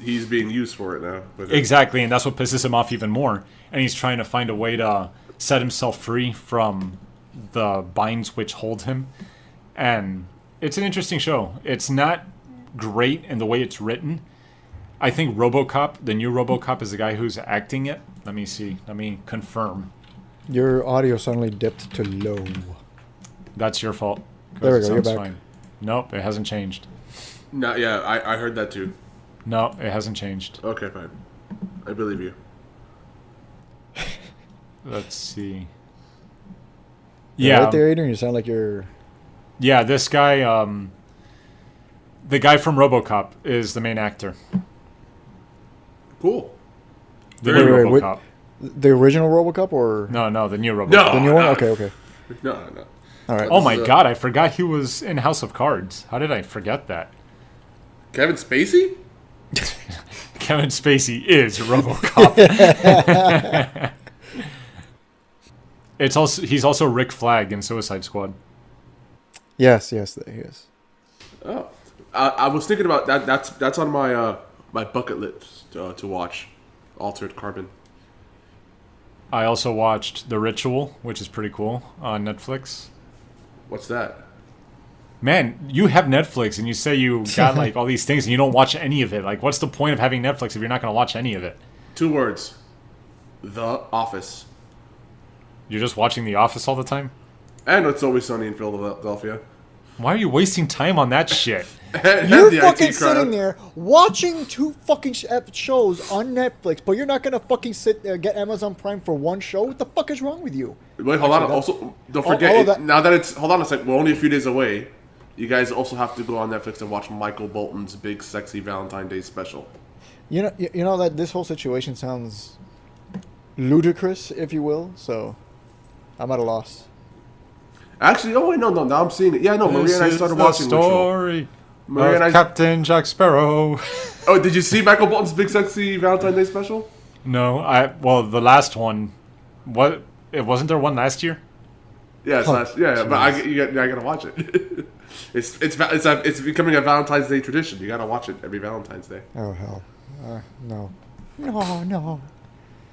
he's being used for it now. Exactly, and that's what pisses him off even more. And he's trying to find a way to set himself free from the binds which hold him. And it's an interesting show. It's not great in the way it's written. I think RoboCop, the new RoboCop, is the guy who's acting it. Let me see. Let me confirm. Your audio suddenly dipped to low. That's your fault. There we go. You're back. Fine. Nope, it hasn't changed. No, yeah, I heard that too. No, it hasn't changed. Okay, fine. I believe you. Let's see. Yeah, right there, Adrian. You sound like you're. Yeah, this guy. The guy from RoboCop is the main actor. Cool. The new RoboCop. The original RoboCop, or no, the new RoboCop. No, the new one. Okay. No. All right. Oh my God! I forgot he was in House of Cards. How did I forget that? Kevin Spacey? Kevin Spacey is RoboCop. He's also Rick Flag in Suicide Squad. Yes, he is. Oh, I was thinking about that. That's on my my bucket list to watch. Altered Carbon. I also watched The Ritual, which is pretty cool, on Netflix. What's that? Man, you have Netflix and you say you got like all these things and you don't watch any of it. Like, what's the point of having Netflix if you're not going to watch any of it? 2 words. The Office. You're just watching The Office all the time? And It's Always Sunny in Philadelphia. Why are you wasting time on that shit? You're The fucking IT crowd. sitting there watching 2 fucking shows on Netflix, but you're not gonna fucking sit there get Amazon Prime for one show. What the fuck is wrong with you? Wait, hold on. Actually, Also, don't all forget, of that- now that it's... Hold on a sec. We're only a few days away. You guys also have to go on Netflix and watch Michael Bolton's big, sexy Valentine's Day special. You know that this whole situation sounds ludicrous, if you will. So I'm at a loss. Actually, oh, wait, no. Now I'm seeing it. Yeah, no, Maria and I started watching Ritual. story Maria and I... Captain Jack Sparrow. Oh, did you see Michael Bolton's big, sexy Valentine's Day special? No, well, the last one. What? It wasn't there one last year? Yeah, it's last, yeah, but I gotta watch it. it's becoming a Valentine's Day tradition. You gotta watch it every Valentine's Day. Oh hell, no.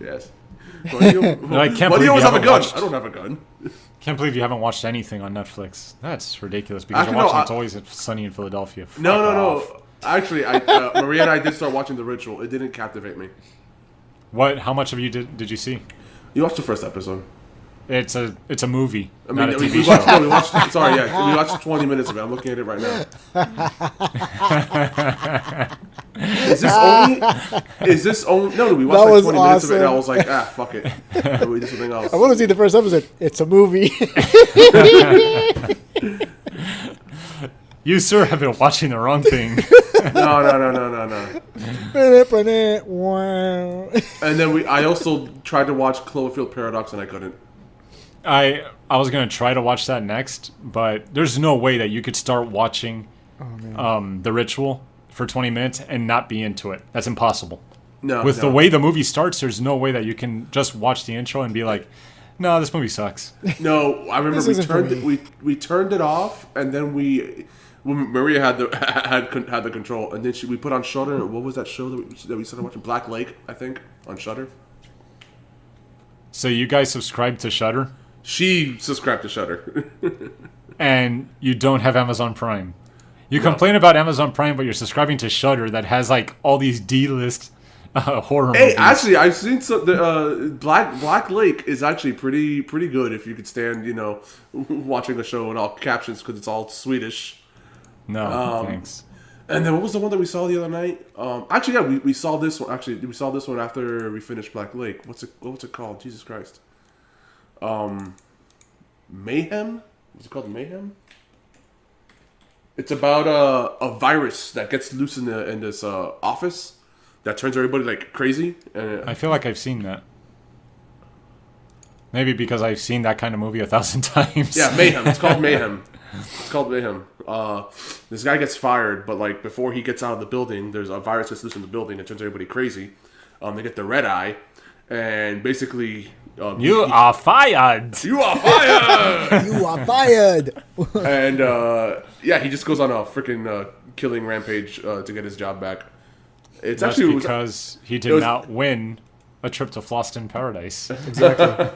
Yes. Why do you, I can't why do believe you always you have a haven't gun? watched- I don't have a gun. Can't believe you haven't watched anything on Netflix. That's ridiculous because Actually, you're watching no, It's Always Sunny in Philadelphia. Fuck No. off. Actually, Maria and I did start watching The Ritual. It didn't captivate me. What? How much of you did you see? You watched the first episode. It's a movie, I not mean, a we TV watched, show. no, we watched. Sorry, yeah, we watched 20 minutes of it. I'm looking at it right now. Is this only? No, we watched That like was 20 minutes of it, and I awesome. was like, fuck it. We do something else. I want to see the first episode. It's a movie. You, sir, have been watching the wrong thing. No. Wow. And then I also tried to watch Cloverfield Paradox, and I couldn't. I was gonna try to watch that next, but there's no way that you could start watching The Ritual for 20 minutes and not be into it. That's impossible. No. With the way the movie starts, there's no way that you can just watch the intro and be like, no, this movie sucks. No, I remember This we isn't for turned me. we turned it off, and then Maria had the control, and then we put on Shudder. What was that show that we started watching? Black Lake, I think, on Shudder. So you guys subscribe to Shudder, She subscribed to Shudder. and you don't have Amazon Prime. You complain about Amazon Prime, but you're subscribing to Shudder that has like all these D-list horror Hey, movies. actually, I've seen the Black Lake is actually pretty good if you could stand, watching the show in all captions because it's all Swedish. No, thanks. And then what was the one that we saw the other night? Actually, yeah, we saw this one. Actually, we saw this one after we finished Black Lake. What's it called? Jesus Christ. Mayhem? Is it called Mayhem? It's about a virus that gets loose in this office that turns everybody like crazy. And I feel like I've seen that. Maybe because I've seen that kind of movie 1,000 times. yeah, Mayhem. It's called Mayhem. This guy gets fired, but like before he gets out of the building, there's a virus that's loose in the building that turns everybody crazy. They get the red eye, and basically You are fired! You are fired. You are fired. And he just goes on a freaking killing rampage to get his job back. It's That's actually because he did not win a trip to Floston Paradise. Exactly.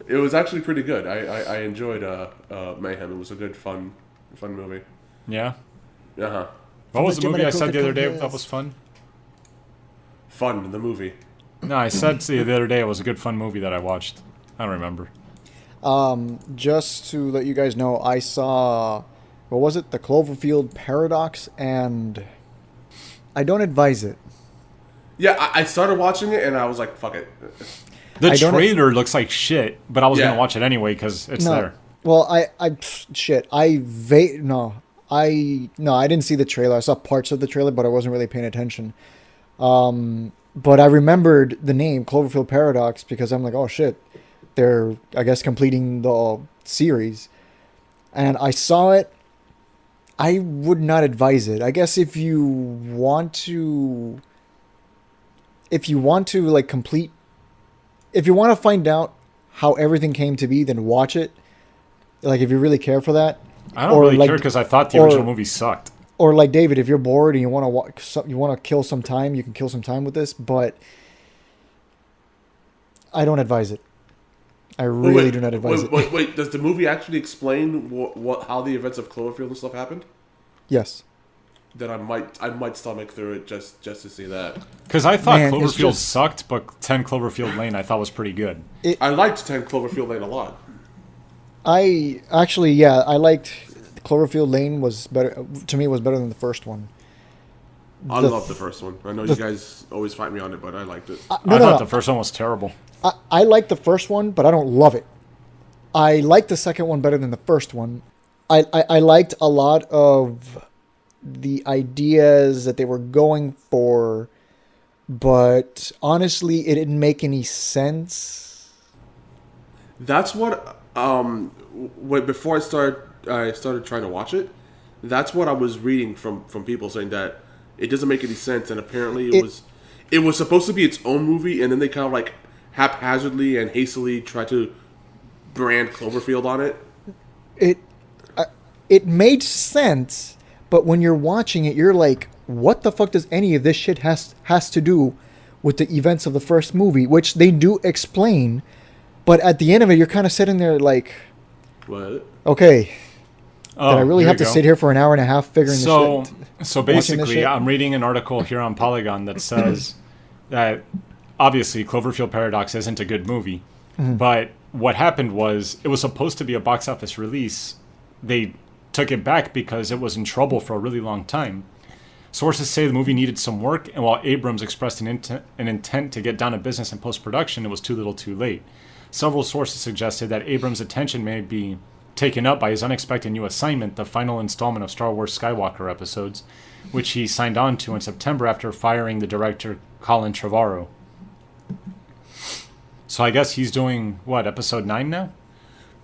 it was actually pretty good. I enjoyed Mayhem. It was a good fun movie. Yeah? Uh-huh. What was the Jim movie and I said the other day Coca-Cola. that was fun? Fun, the movie. No, I said the other day it was a good fun movie that I watched. I don't remember. Just to let you guys know, I saw, what was it? The Cloverfield Paradox, and I don't advise it. Yeah, I started watching it and I was like, fuck it. The I don't- trailer looks like shit, but I was Yeah. going to watch it anyway because it's there. Well, I didn't see the trailer. I saw parts of the trailer, but I wasn't really paying attention. But I remembered the name Cloverfield Paradox because I'm like, oh shit, they're, I guess, completing the series. And I saw it. I would not advise it. I guess if you want to like complete, if you want to find out how everything came to be, then watch it. Like if you really care for that. I don't Or really like- care because I thought the or- original movie sucked. Or like David, if you're bored and you want to kill some time, you can kill some time with this. But I don't advise it. I really do not advise it. Wait, does the movie actually explain how the events of Cloverfield and stuff happened? Yes. Then I might stomach through it just to see that. Because I thought Man, it's Cloverfield just- sucked, but 10 Cloverfield Lane I thought was pretty good. I liked 10 Cloverfield Lane a lot. I liked Cloverfield Lane was better to me. Was better than the first one. I love the first one. I know you guys always fight me on it, but I liked it. I thought the first one was terrible. I like the first one, but I don't love it. I like the second one better than the first one. I liked a lot of the ideas that they were going for, but honestly, it didn't make any sense. That's what before I started trying to watch it. That's what I was reading from people saying that it doesn't make any sense, and apparently it was supposed to be its own movie, and then they kind of like haphazardly and hastily tried to brand Cloverfield on it. It made sense, but when you're watching it, you're like, what the fuck does any of this shit has to do with the events of the first movie, which they do explain, but at the end of it, you're kind of sitting there like, what? Okay, Oh, did I really have to go. sit here for an hour and a half figuring this shit? So watching this basically, shit? I'm reading an article here on Polygon that says that obviously Cloverfield Paradox isn't a good movie, but what happened was it was supposed to be a box office release. They took it back because it was in trouble for a really long time. Sources say the movie needed some work, and while Abrams expressed an intent to get down to business in post-production, it was too little too late. Several sources suggested that Abrams' attention may be taken up by his unexpected new assignment, the final installment of Star Wars Skywalker episodes, which he signed on to in September after firing the director Colin Trevorrow. So I guess he's doing, what, episode 9 now?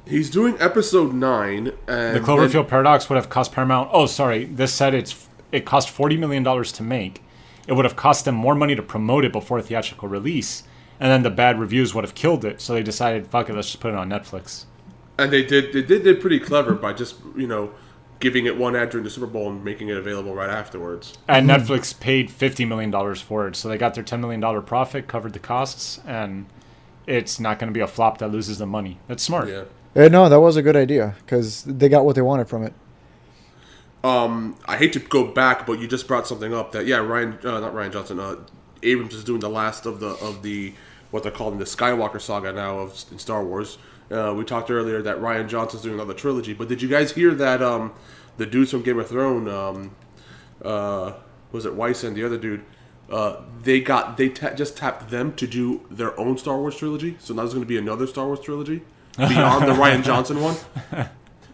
He's doing episode 9. And The Cloverfield Paradox would have cost Paramount... Oh, sorry. This said it cost $40 million to make. It would have cost them more money to promote it before a theatrical release. And then the bad reviews would have killed it. So they decided, fuck it, let's just put it on Netflix. And they did pretty clever by just, giving it one ad during the Super Bowl and making it available right afterwards. And Netflix paid $50 million for it. So they got their $10 million profit, covered the costs, and it's not going to be a flop that loses the money. That's smart. Yeah. No, that was a good idea because they got what they wanted from it. I hate to go back, but you just brought something up that not Ryan Johnson. Abrams is doing the last of the what they're calling the Skywalker saga now in Star Wars. We talked earlier that Ryan Johnson's doing another trilogy, but did you guys hear that the dudes from Game of Thrones, was it Weiss and the other dude? Just tapped them to do their own Star Wars trilogy. So now there's going to be another Star Wars trilogy beyond the Ryan Johnson one.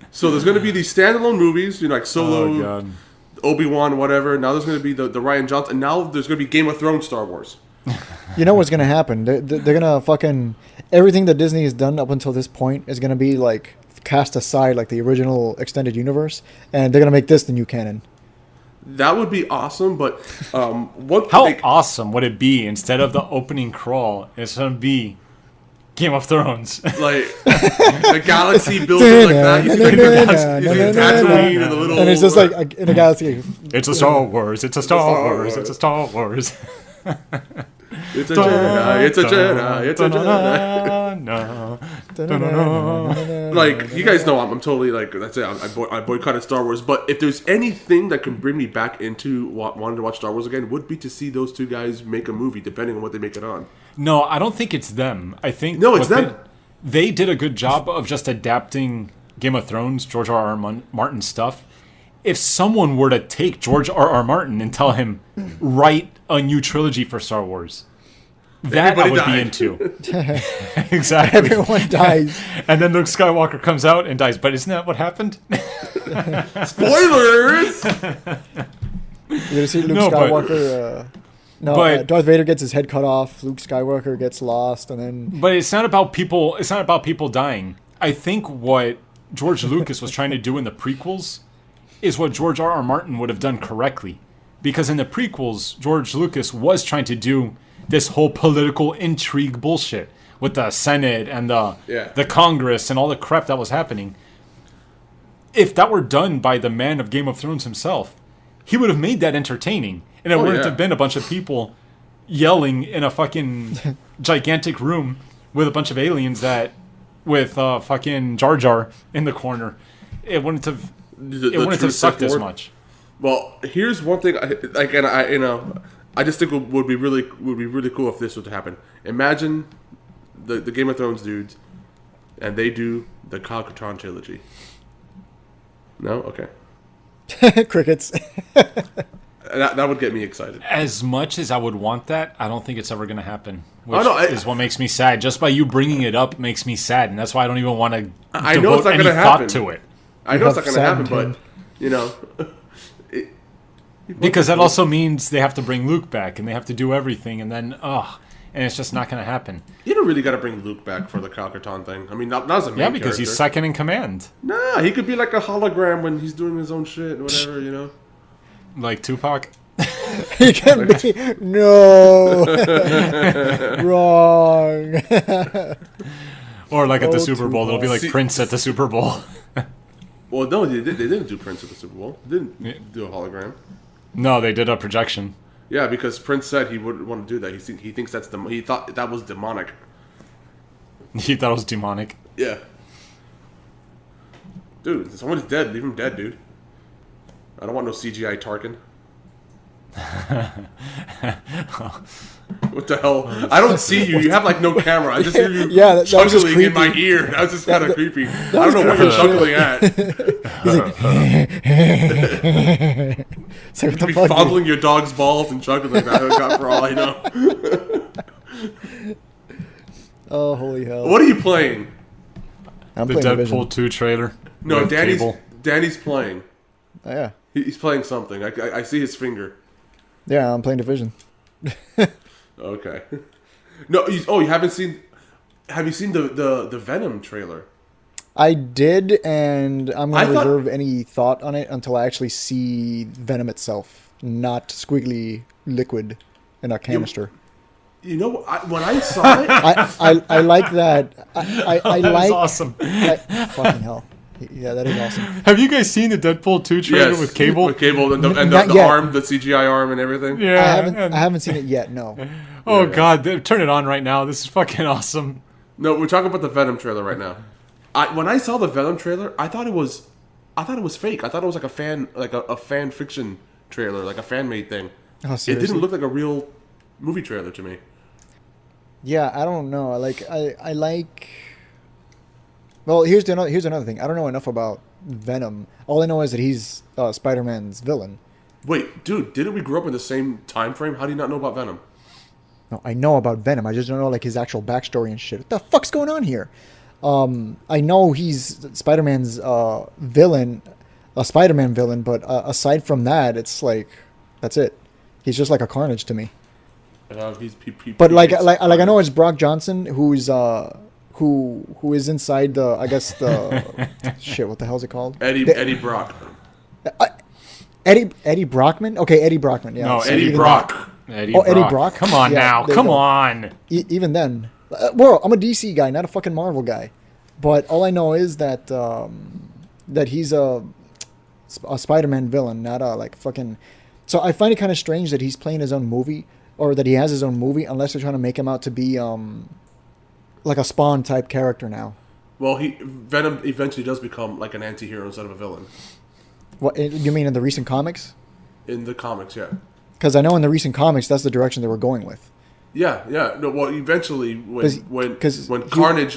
So there's going to be these standalone movies, like Solo, Obi-Wan, whatever. Now there's going to be the Ryan Johnson. And now there's going to be Game of Thrones Star Wars. You know what's going to happen? They're going to fucking... Everything that Disney has done up until this point is going to be, like, cast aside, like, the original extended universe. And they're going to make this the new canon. That would be awesome, but How awesome would it be instead of the opening crawl? It's going to be Game of Thrones. Like the galaxy built it like that. You see Tatooine and the little. And it's just like in a galaxy. It's a Star Wars. It's a Star Wars. It's a Star Wars. It's a Jedi. It's a Jedi. It's a Jedi. Like, you guys know I'm totally like, that's it. I boycotted Star Wars. But if there's anything that can bring me back into wanting to watch Star Wars again, would be to see those two guys make a movie, depending on what they make it on. No, I don't think it's them. I think it's them. They did a good job of just adapting Game of Thrones, George R.R. Martin stuff. If someone were to take George R.R. Martin and tell him, write a new trilogy for Star Wars, that I would be into. Exactly. Everyone dies. And then Luke Skywalker comes out and dies. But isn't that what happened? Spoilers! You're going to see Luke Skywalker... Darth Vader gets his head cut off. Luke Skywalker gets lost, and then... But it's not about people. It's not about people dying. I think what George Lucas was trying to do in the prequels is what George R.R. Martin would have done correctly. Because in the prequels, George Lucas was trying to do this whole political intrigue bullshit with the Senate and the Congress and all the crap that was happening. If that were done by the man of Game of Thrones himself, he would have made that entertaining. And it wouldn't have been a bunch of people yelling in a fucking gigantic room with a bunch of aliens with fucking Jar Jar in the corner. It wouldn't have... It wouldn't have sucked as much. Well, here's one thing. I just think would be really cool if this were to happen. Imagine the Game of Thrones dudes, and they do the Kyle Katarn trilogy. No? Okay. Crickets. That would get me excited. As much as I would want that, I don't think it's ever going to happen. Which Oh, no, is what makes me sad. Just by you bringing it up makes me sad, and that's why I don't even want to I know it's devote not any gonna thought happen. to it. I know it's not going to happen, saddened but, you know. Because that also means they have to bring Luke back, and they have to do everything, and then, and it's just not going to happen. You don't really got to bring Luke back for the Calcaton thing. I mean, not as a main Yeah, because character. he's second in command. Nah, he could be like a hologram when he's doing his own shit or whatever, you know? Like Tupac. He can be. No. Wrong. Or like at the Oh, Super Bowl, it'll be like See- Prince at the Super Bowl. Well, no, they didn't do Prince at the Super Bowl. They didn't do a hologram. No, they did a projection. Yeah, because Prince said he wouldn't want to do that. He thinks he thought that was demonic. He thought it was demonic. Yeah. Dude, someone's dead. Leave him dead, dude. I don't want no CGI Tarkin. What the hell? I don't see you. You have like no camera. I just hear you Yeah, that was just chuckling in my creepy. ear. That was just kind of creepy. I don't know what you're chuckling at. It's like, what You the be fuck? fondling your dog's balls and chuckling like that. God, for all I know. Oh, holy hell. What are you playing? I'm The playing Deadpool Division. 2 trailer. No, with Cable. Danny's playing. Oh, yeah. He's playing something. I see his finger. Yeah, I'm playing Division. Okay. No, you haven't seen. Have you seen the Venom trailer? I did, and I'm going I to thought- reserve any thought on it until I actually see Venom itself, not squiggly liquid in a canister. You know, when I saw it, I like that. I That like. is awesome. Fucking hell. Yeah, that is awesome. Have you guys seen the Deadpool 2 trailer yes, with Cable? with Cable, and Not the yet. arm, the CGI arm, and everything. Yeah. I haven't seen it yet. No. Oh, Yeah. God. Turn it on right now. This is fucking awesome. No, we're talking about the Venom trailer right now. When I saw the Venom trailer, I thought it was fake. I thought it was like a fan fiction trailer, like a fan made thing. Oh, It seriously? didn't look like a real movie trailer to me. Yeah, I don't know. I like. Well, here's another thing. I don't know enough about Venom. All I know is that he's Spider-Man's villain. Wait, dude, didn't we grow up in the same time frame? How do you not know about Venom? No, I know about Venom. I just don't know like his actual backstory and shit. What the fuck's going on here? I know he's Spider-Man's villain, a Spider-Man villain, but aside from that, it's like that's it. He's just like a Carnage to me. But like I know it's Brock Johnson who's who is inside the I guess the shit. What the hell is it called? Eddie Brock. Eddie Brockman. Okay, Eddie Brockman. Yeah. No, so Eddie even Brock. Eddie Oh, Eddie Brock. Brock? Come on Yeah, now. there you Come go. on. Even then, well, I'm a DC guy, not a fucking Marvel guy. But all I know is that that he's a Spider-Man villain, not a like fucking. So I find it kind of strange that he's playing his own movie, or that he has his own movie, unless they're trying to make him out to be like a Spawn type character now. Well, Venom eventually does become like an anti-hero instead of a villain. What you mean in the recent comics? In the comics, yeah. Because I know in the recent comics that's the direction they were going with. Yeah. No, well, eventually when Carnage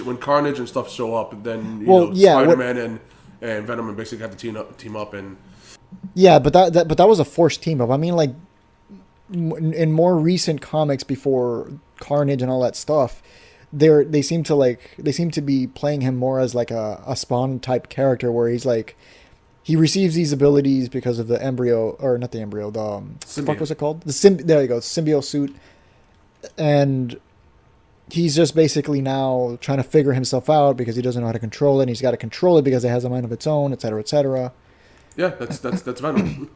and stuff show up, then Spider-Man and Venom basically have to team up and. Yeah, but that was a forced team up. I mean, like in more recent comics before Carnage and all that stuff, they seem to be playing him more as like a Spawn type character where he's like he receives these abilities because of the embryo, or not the embryo, the fuck was it called? There you go, symbiote suit, and he's just basically now trying to figure himself out because he doesn't know how to control it, and he's got to control it because it has a mind of its own, etc., etc. Yeah, that's Venom.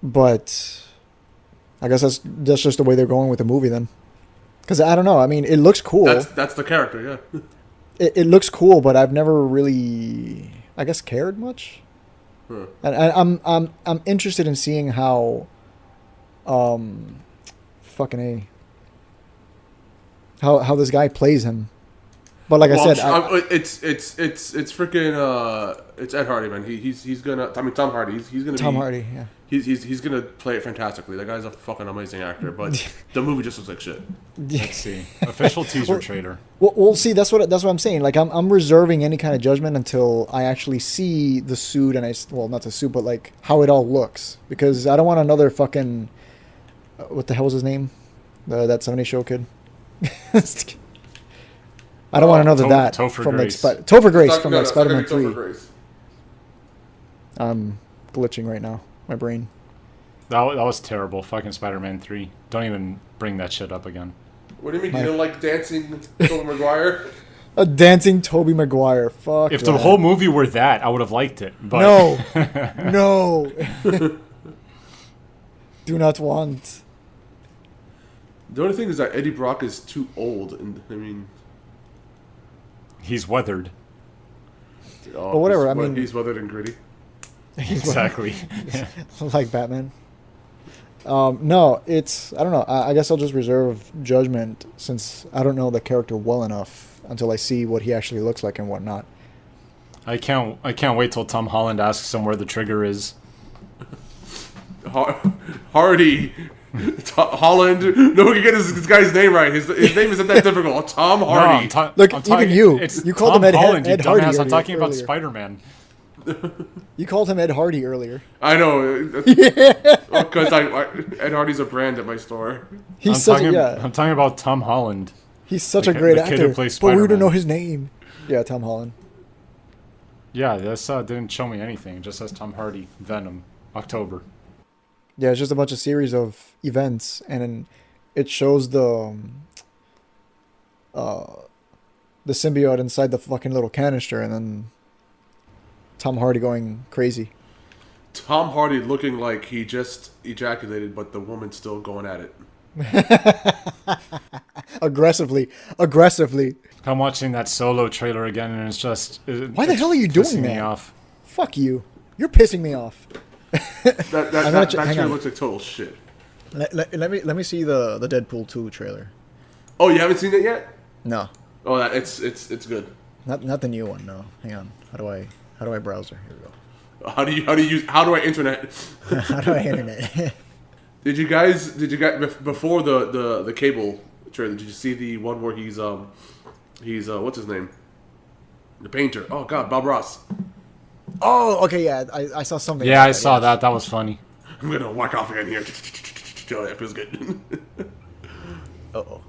But I guess that's just the way they're going with the movie then. Because I don't know. I mean, it looks cool. That's the character, yeah. It looks cool, but I've never really, I guess, cared much. Huh. And I'm interested in seeing how, fucking A. How this guy plays him. But like I said, it's freaking It's Ed Hardy, man. He's gonna. I mean, Tom Hardy. He's gonna. Tom Hardy. Yeah. He's gonna play it fantastically. That guy's a fucking amazing actor. But the movie just looks like shit. Let's see. Official teaser trailer. Well, see, that's what I'm saying. Like, I'm reserving any kind of judgment until I actually see the suit and not the suit, but like how it all looks, because I don't want another fucking what the hell was his name? That 70 Show kid. I don't want another that Topher from Grace. like Topher Grace from No, like it's not Spider-Man gonna be 3. Topher Grace. I'm glitching right now. My brain. That was terrible. Fucking Spider-Man 3. Don't even bring that shit up again. What do you mean? You don't like dancing Tobey Maguire? A dancing Tobey Maguire. Fuck. If the whole movie were that, I would have liked it. But no. Do not want. The only thing is that Eddie Brock is too old, and I mean, he's weathered. But whatever. I mean, he's weathered and gritty. Exactly. Like Batman. No, it's I don't know. I guess I'll just reserve judgment since I don't know the character well enough until I see what he actually looks like and whatnot. I can't wait till Tom Holland asks him where the trigger is. Hardy. Holland. No one can get this guy's name right. His name isn't that difficult. Tom Hardy. Look, even you called him Ed Holland, Hardy dumbass. I'm talking about earlier. Spider-Man. You called him Ed Hardy earlier. I know. Because Ed Hardy's a brand at my store. He's I'm talking about Tom Holland. He's such the a great the kid actor, who plays but we don't Spider-Man. know his name. Yeah, Tom Holland. Yeah, this didn't show me anything. It just says Tom Hardy, Venom, October. Yeah, it's just a bunch of series of events, and then it shows the symbiote inside the fucking little canister, and then Tom Hardy going crazy. Tom Hardy looking like he just ejaculated, but the woman's still going at it. Aggressively. I'm watching that Solo trailer again, and it's just... Why the hell are you doing me that? off. Fuck you. You're pissing me off. That hang trailer on. looks like total shit. Let me see the Deadpool 2 trailer. Oh, you haven't seen it yet? No, Oh, it's good. not the new one. No, hang on. How do I browser? Here we go. How do I internet? How do I internet? Did you guys before the cable trailer? Did you see the one where he's what's his name? The painter. Oh God, Bob Ross. Oh, okay, yeah. I saw something. Yeah, like I saw that. That was funny. I'm gonna whack off again here. Oh, that feels good. Uh-oh.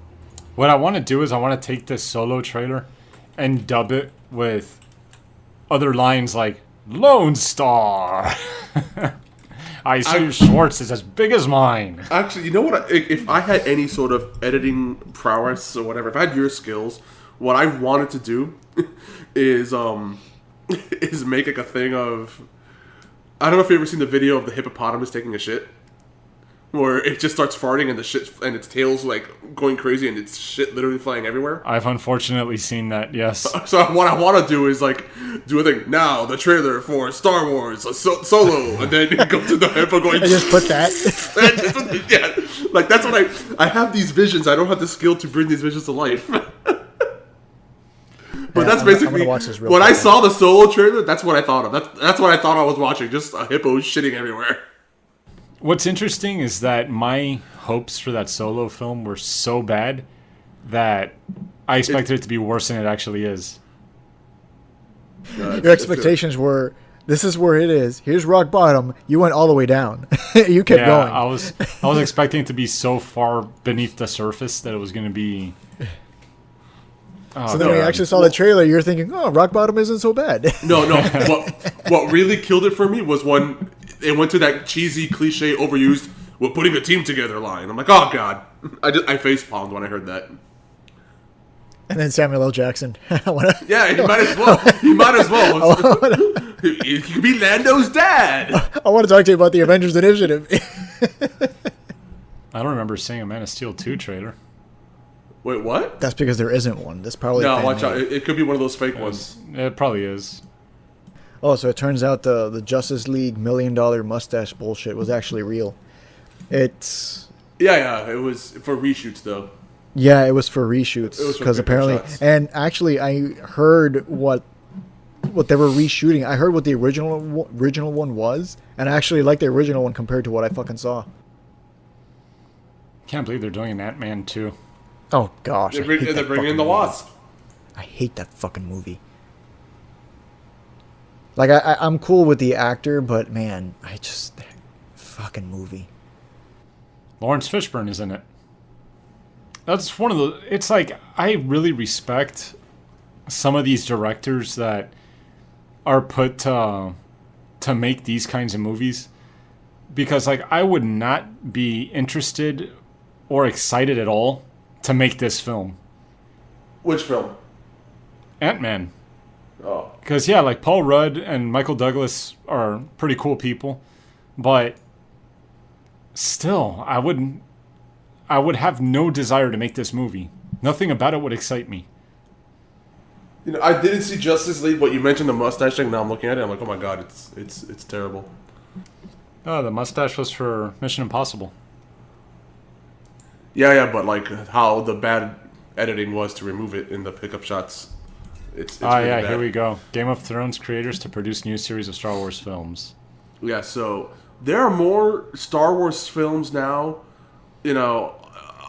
What I want to do is I want to take this Solo trailer and dub it with other lines like Lone Star. I see your Schwartz is as big as mine. Actually, you know what? If I had any sort of editing prowess or whatever, if I had your skills, what I wanted to do is make like a thing of. I don't know if you've ever seen the video of the hippopotamus taking a shit, where it just starts farting and the shit and its tail's like going crazy and its shit literally flying everywhere. I've unfortunately seen that. Yes. So what I want to do is like do a thing now. The trailer for Star Wars Solo, and then go to the hippo going. I just put that. Yeah, like that's what I have these visions. I don't have the skill to bring these visions to life. But that's basically I'm gonna watch this real when quick. I saw the Solo trailer. That's what I thought of. That's what I thought I was watching. Just a hippo shitting everywhere. What's interesting is that my hopes for that Solo film were so bad that I expected it to be worse than it actually is. Your expectations were, this is where it is. Here's rock bottom. You went all the way down. You kept going. I was expecting it to be so far beneath the surface that it was going to be. Oh, So then when you actually saw the trailer, you're thinking, oh, rock bottom isn't so bad. No. What really killed it for me was when it went to that cheesy, cliche, overused, "we're putting a team together" line. I'm like, oh God, I face palmed when I heard that. And then Samuel L. Jackson. Yeah, he might as well. He might as well. He could be Lando's dad. I want to talk to you about the Avengers Initiative. I don't remember seeing a Man of Steel 2 trailer. Wait, what? That's because there isn't one. That's probably No, fan watch out. made. It could be one of those fake ones. It probably is. Oh, so it turns out the Justice League $1 million mustache bullshit was actually real. It's... Yeah. It was for reshoots, though. Yeah, it was for reshoots It was for because pickup apparently, shots. and actually, I heard what what they were reshooting. I heard what the original one was, and I actually like the original one compared to what I fucking saw. Can't believe they're doing an Ant-Man 2. Oh gosh, They're bringing in the Wasp. I hate that fucking movie. Like I'm cool with the actor, but man, fucking movie. Lawrence Fishburne is in it. That's one of the... It's like, I really respect some of these directors that are put to make these kinds of movies. Because, like, I would not be interested or excited at all to make this film. Which film? Ant-Man. Oh. Because, yeah, like, Paul Rudd and Michael Douglas are pretty cool people. But still, I would have no desire to make this movie. Nothing about it would excite me. You know, I didn't see Justice League, but you mentioned the mustache thing. Now I'm looking at it. I'm like, oh my god, it's terrible. Oh, the mustache was for Mission Impossible. Yeah, but like how the bad editing was to remove it in the pickup shots. It's really yeah, bad. here we go. Game of Thrones creators to produce new series of Star Wars films. Yeah, so there are more Star Wars films now, you know,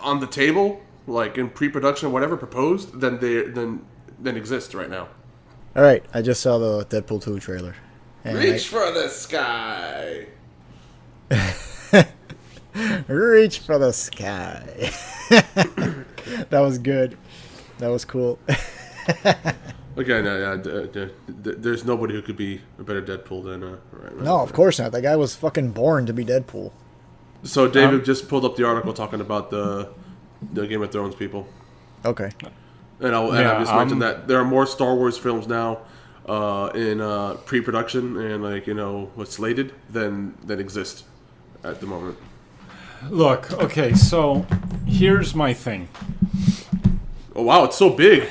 on the table, like in pre-production, whatever proposed, than exist right now. All right, I just saw the Deadpool 2 trailer. And Reach for the sky. Reach for the sky. That was good. That was cool. Again, there's nobody who could be a better Deadpool than right now. No, of course not. That guy was fucking born to be Deadpool. So David just pulled up the article talking about the Game of Thrones people. Okay. And I just mentioned that there are more Star Wars films now in pre-production and like what's slated than exist at the moment. Look, okay, so here's my thing. Oh wow, it's so big.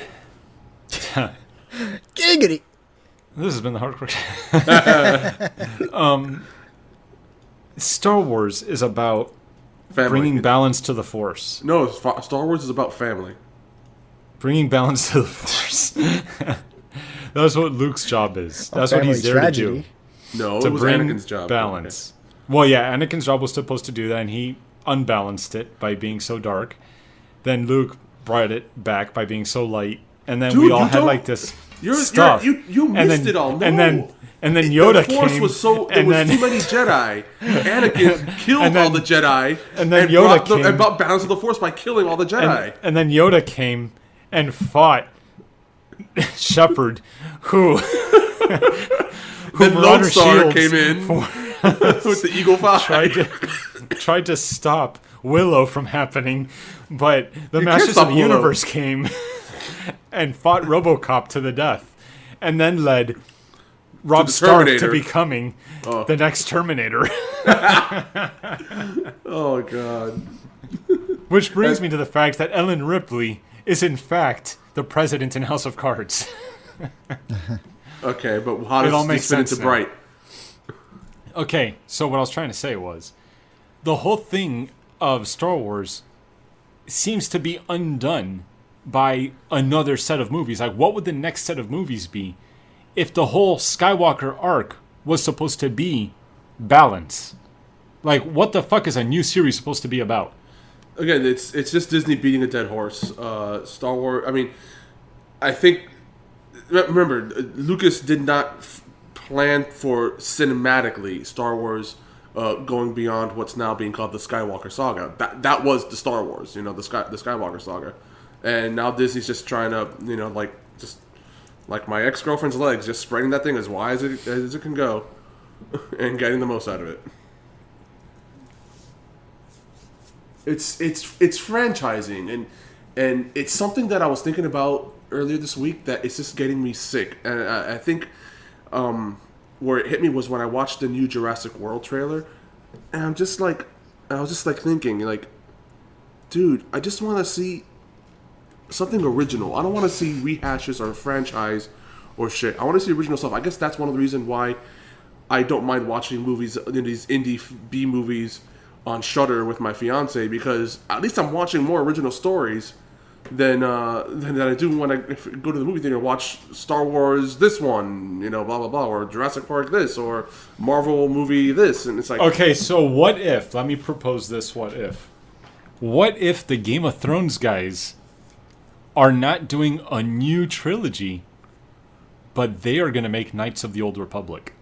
Giggity. This has been the hardcore. Star Wars is about Family. bringing balance to the Force. No, Star Wars is about family. Bringing balance to the Force. That's what Luke's job is. That's what he's there to do. No, To it was bring Anakin's job. balance. Well, yeah, Anakin's job was supposed to do that, and he unbalanced it by being so dark. Then Luke brought it back by being so light, and then we all had like this stuff. You missed it all. No. And then Yoda the Force came. was so there was too many Jedi. Anakin killed all the Jedi, and then Yoda came and brought balance of the Force by killing all the Jedi. And then Yoda came and fought Shepard, who then Lone Star came in with the Eagle 5. tried to stop Willow from happening, but the Masters of the Universe came and fought RoboCop to the death, and then led Rob Stark to becoming the next Terminator. Oh god. Which brings me to the fact that Ellen Ripley is in fact the president in House of Cards. Okay, but how does this fit into Bright? Okay, so what I was trying to say was, the whole thing of Star Wars seems to be undone by another set of movies. Like, what would the next set of movies be if the whole Skywalker arc was supposed to be balance? Like, what the fuck is a new series supposed to be about? Again, it's just Disney beating a dead horse. Star Wars. I mean, I think. Remember, Lucas did not plan for cinematically Star Wars going beyond what's now being called the Skywalker saga. That was the Star Wars, the Skywalker saga, and now Disney's just trying to, like my ex-girlfriend's legs, just spreading that thing as wide as it can go, and getting the most out of it. It's franchising, and it's something that I was thinking about earlier this week that it's just getting me sick. And I think where it hit me was when I watched the new Jurassic World trailer, and I was just thinking, like, dude, I just want to see something original. I don't want to see rehashes or franchise or shit. I want to see original stuff. I guess that's one of the reasons why I don't mind watching movies, these indie B movies on Shudder with my fiance, because at least I'm watching more original stories than I do when I go to the movie theater and watch Star Wars this one, blah blah blah, or Jurassic Park this, or Marvel movie this, and it's like, Okay, so what if? Let me propose this. What if? What if the Game of Thrones guys are not doing a new trilogy, but they are going to make Knights of the Old Republic?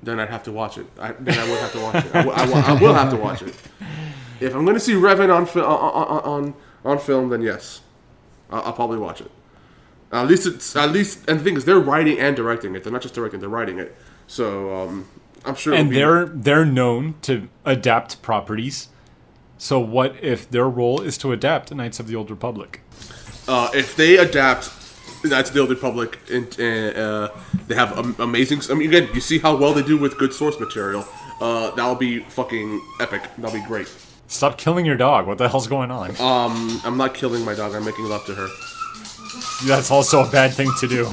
then I'd have to watch it. I would have to watch it. I will have to watch it. If I'm going to see Revan on film, then yes, I'll probably watch it. At least, and the thing is, they're writing and directing it. They're not just directing; they're writing it. So I'm sure. And they're known to adapt properties. So what if their role is to adapt Knights of the Old Republic? If they adapt Knights of the Old Republic, and they have amazing. I mean, again, you see how well they do with good source material. That'll be fucking epic. That'll be great. Stop killing your dog. What the hell's going on? I'm not killing my dog. I'm making love to her. That's also a bad thing to do.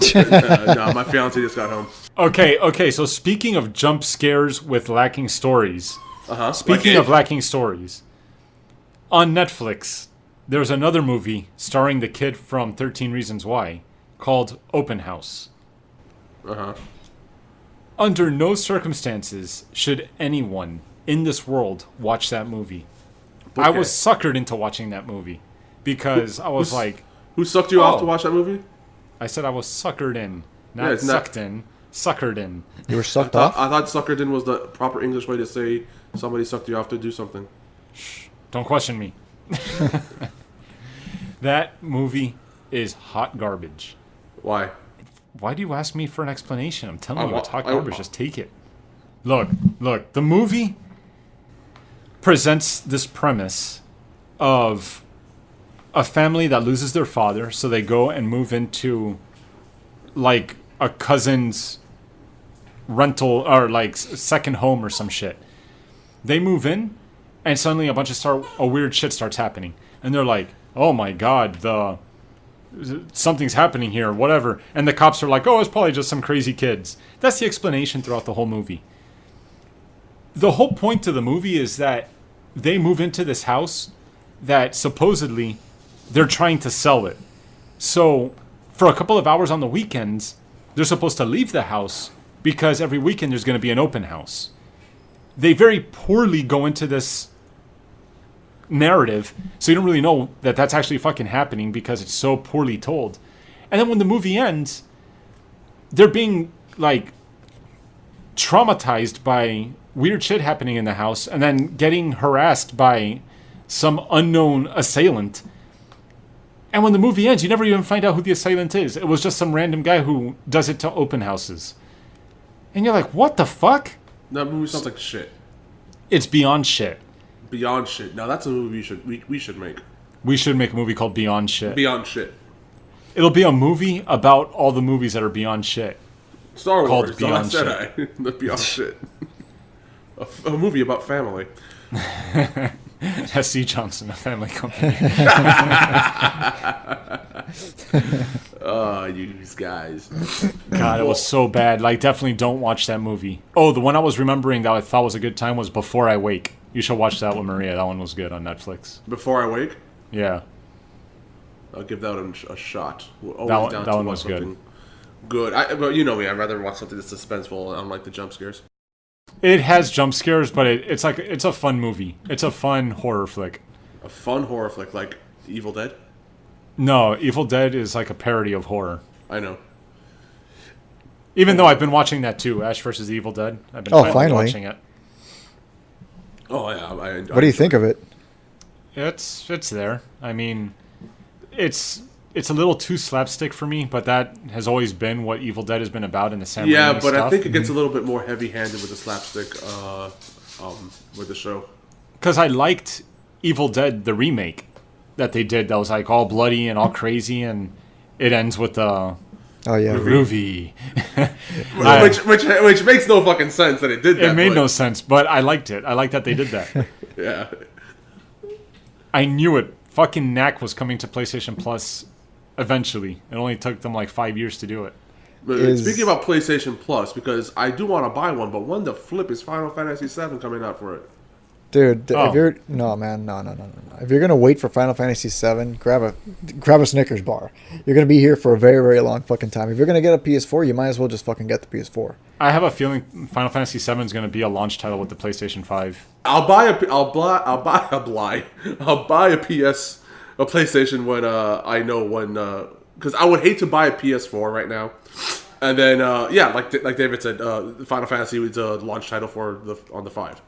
No, my fiance just got home. Okay. So speaking of jump scares with lacking stories. Speaking of lacking stories, on Netflix, there's another movie starring the kid from 13 Reasons Why called Open House. Under no circumstances should anyone in this world watch that movie. Okay. I was suckered into watching that movie because I was like... Who sucked you off to watch that movie? I said I was suckered in. Not sucked in. Suckered in. You were sucked off? I thought suckered in was the proper English way to say somebody sucked you off to do something. Shh. Don't question me. That movie is hot garbage. Why? Why do you ask me for an explanation? I'm telling you, it's hot garbage. Just take it. Look. The movie presents this premise of a family that loses their father, so they go and move into like a cousin's rental or like second home or some shit. They move in, and suddenly a bunch of weird shit starts happening, and they're like, "Oh my god, something's happening here, whatever." And the cops are like, "Oh, it's probably just some crazy kids." That's the explanation throughout the whole movie. The whole point of the movie is that they move into this house that supposedly they're trying to sell it. So for a couple of hours on the weekends, they're supposed to leave the house because every weekend there's going to be an open house. They very poorly go into this narrative, so you don't really know that that's actually fucking happening because it's so poorly told. And then when the movie ends, they're being like traumatized by weird shit happening in the house and then getting harassed by some unknown assailant. And when the movie ends, you never even find out who the assailant is. It was just some random guy who does it to open houses. And you're like, what the fuck? That movie sounds like shit. It's beyond shit. Beyond shit. Now that's a movie we should make. We should make a movie called Beyond Shit. Beyond shit. It'll be a movie about all the movies that are beyond shit. Star Wars. Called Beyond Shit. The Beyond Shit. A movie about family. S.C. Johnson, a family company. Oh, you guys. God, it was so bad. Like, definitely don't watch that movie. Oh, the one I was remembering that I thought was a good time was Before I Wake. You should watch that with Maria. That one was good on Netflix. Before I Wake? Yeah. I'll give that one a shot. That one was good. Good. But you know me, I'd rather watch something that's suspenseful, unlike the jump scares. It has jump scares, but it's a fun movie. It's a fun horror flick. A fun horror flick like Evil Dead? No, Evil Dead is like a parody of horror. I know. Even though I've been watching that too, Ash vs. Evil Dead. I've been finally watching it. Oh yeah, what do you think of it? It's there. I mean, it's a little too slapstick for me, but that has always been what Evil Dead has been about in the Sam Raimi but stuff. I think it gets a little bit more heavy-handed with the slapstick with the show. Because I liked Evil Dead, the remake that they did, that was like all bloody and all crazy, and it ends with the Ruby. which makes no fucking sense that it did that. It made no sense, but I liked it. I liked that they did that. Yeah. I knew it. Fucking Knack was coming to PlayStation Plus eventually. It only took them like 5 years to do it. But speaking about PlayStation Plus, because I do want to buy one, but when the flip is Final Fantasy VII coming out for it? Dude, Oh. if you're no man, no. If you're gonna wait for Final Fantasy VII, grab a Snickers bar. You're gonna be here for a very, very long fucking time. If you're gonna get a PS4, you might as well just fucking get the PS4. I have a feeling Final Fantasy VII is going to be a launch title with the PlayStation 5. I'll buy a PlayStation when I know when, because I would hate to buy a PS4 right now. And then like David said, Final Fantasy was a launch title for on the 5.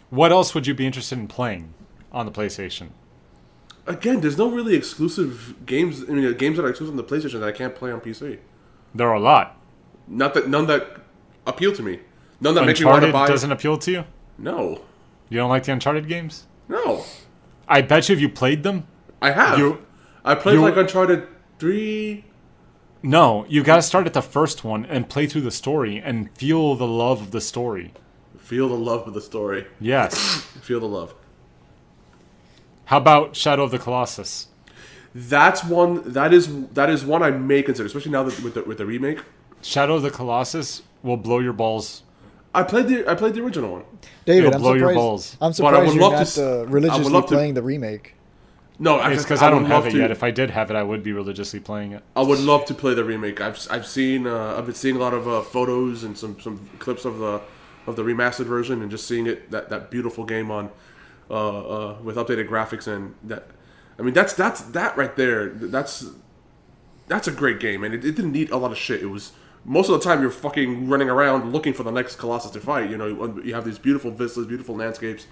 What else would you be interested in playing on the PlayStation? Again, there's no really exclusive games. I mean, games that are exclusive on the PlayStation that I can't play on PC. There are a lot. None that appeal to me. None that make me want to Uncharted buy. doesn't appeal to you? No, You don't like the Uncharted games? no. I bet you if you played them, I have. I played like Uncharted 3. no, you got to start at the first one and play through the story and feel the love of the story. Feel the love of the story. Yes. Feel the love. How about Shadow of the Colossus? That's one. That is one I may consider, especially now that with the remake. Shadow of the Colossus will blow your balls. I played the original one. David, It'll blow your balls. I'm But I surprised would you're love not to I would religiously love to- playing the remake. No, It's because I don't have it yet. If I did have it, I would be religiously playing it. I would love to play the remake. I've been seeing a lot of photos and some clips of the remastered version, and just seeing that beautiful game on with updated graphics, and that, I mean, that's that right there. That's a great game, and it didn't need a lot of shit. It was most of the time you're fucking running around looking for the next Colossus to fight. You know, you have these beautiful vistas, beautiful landscapes.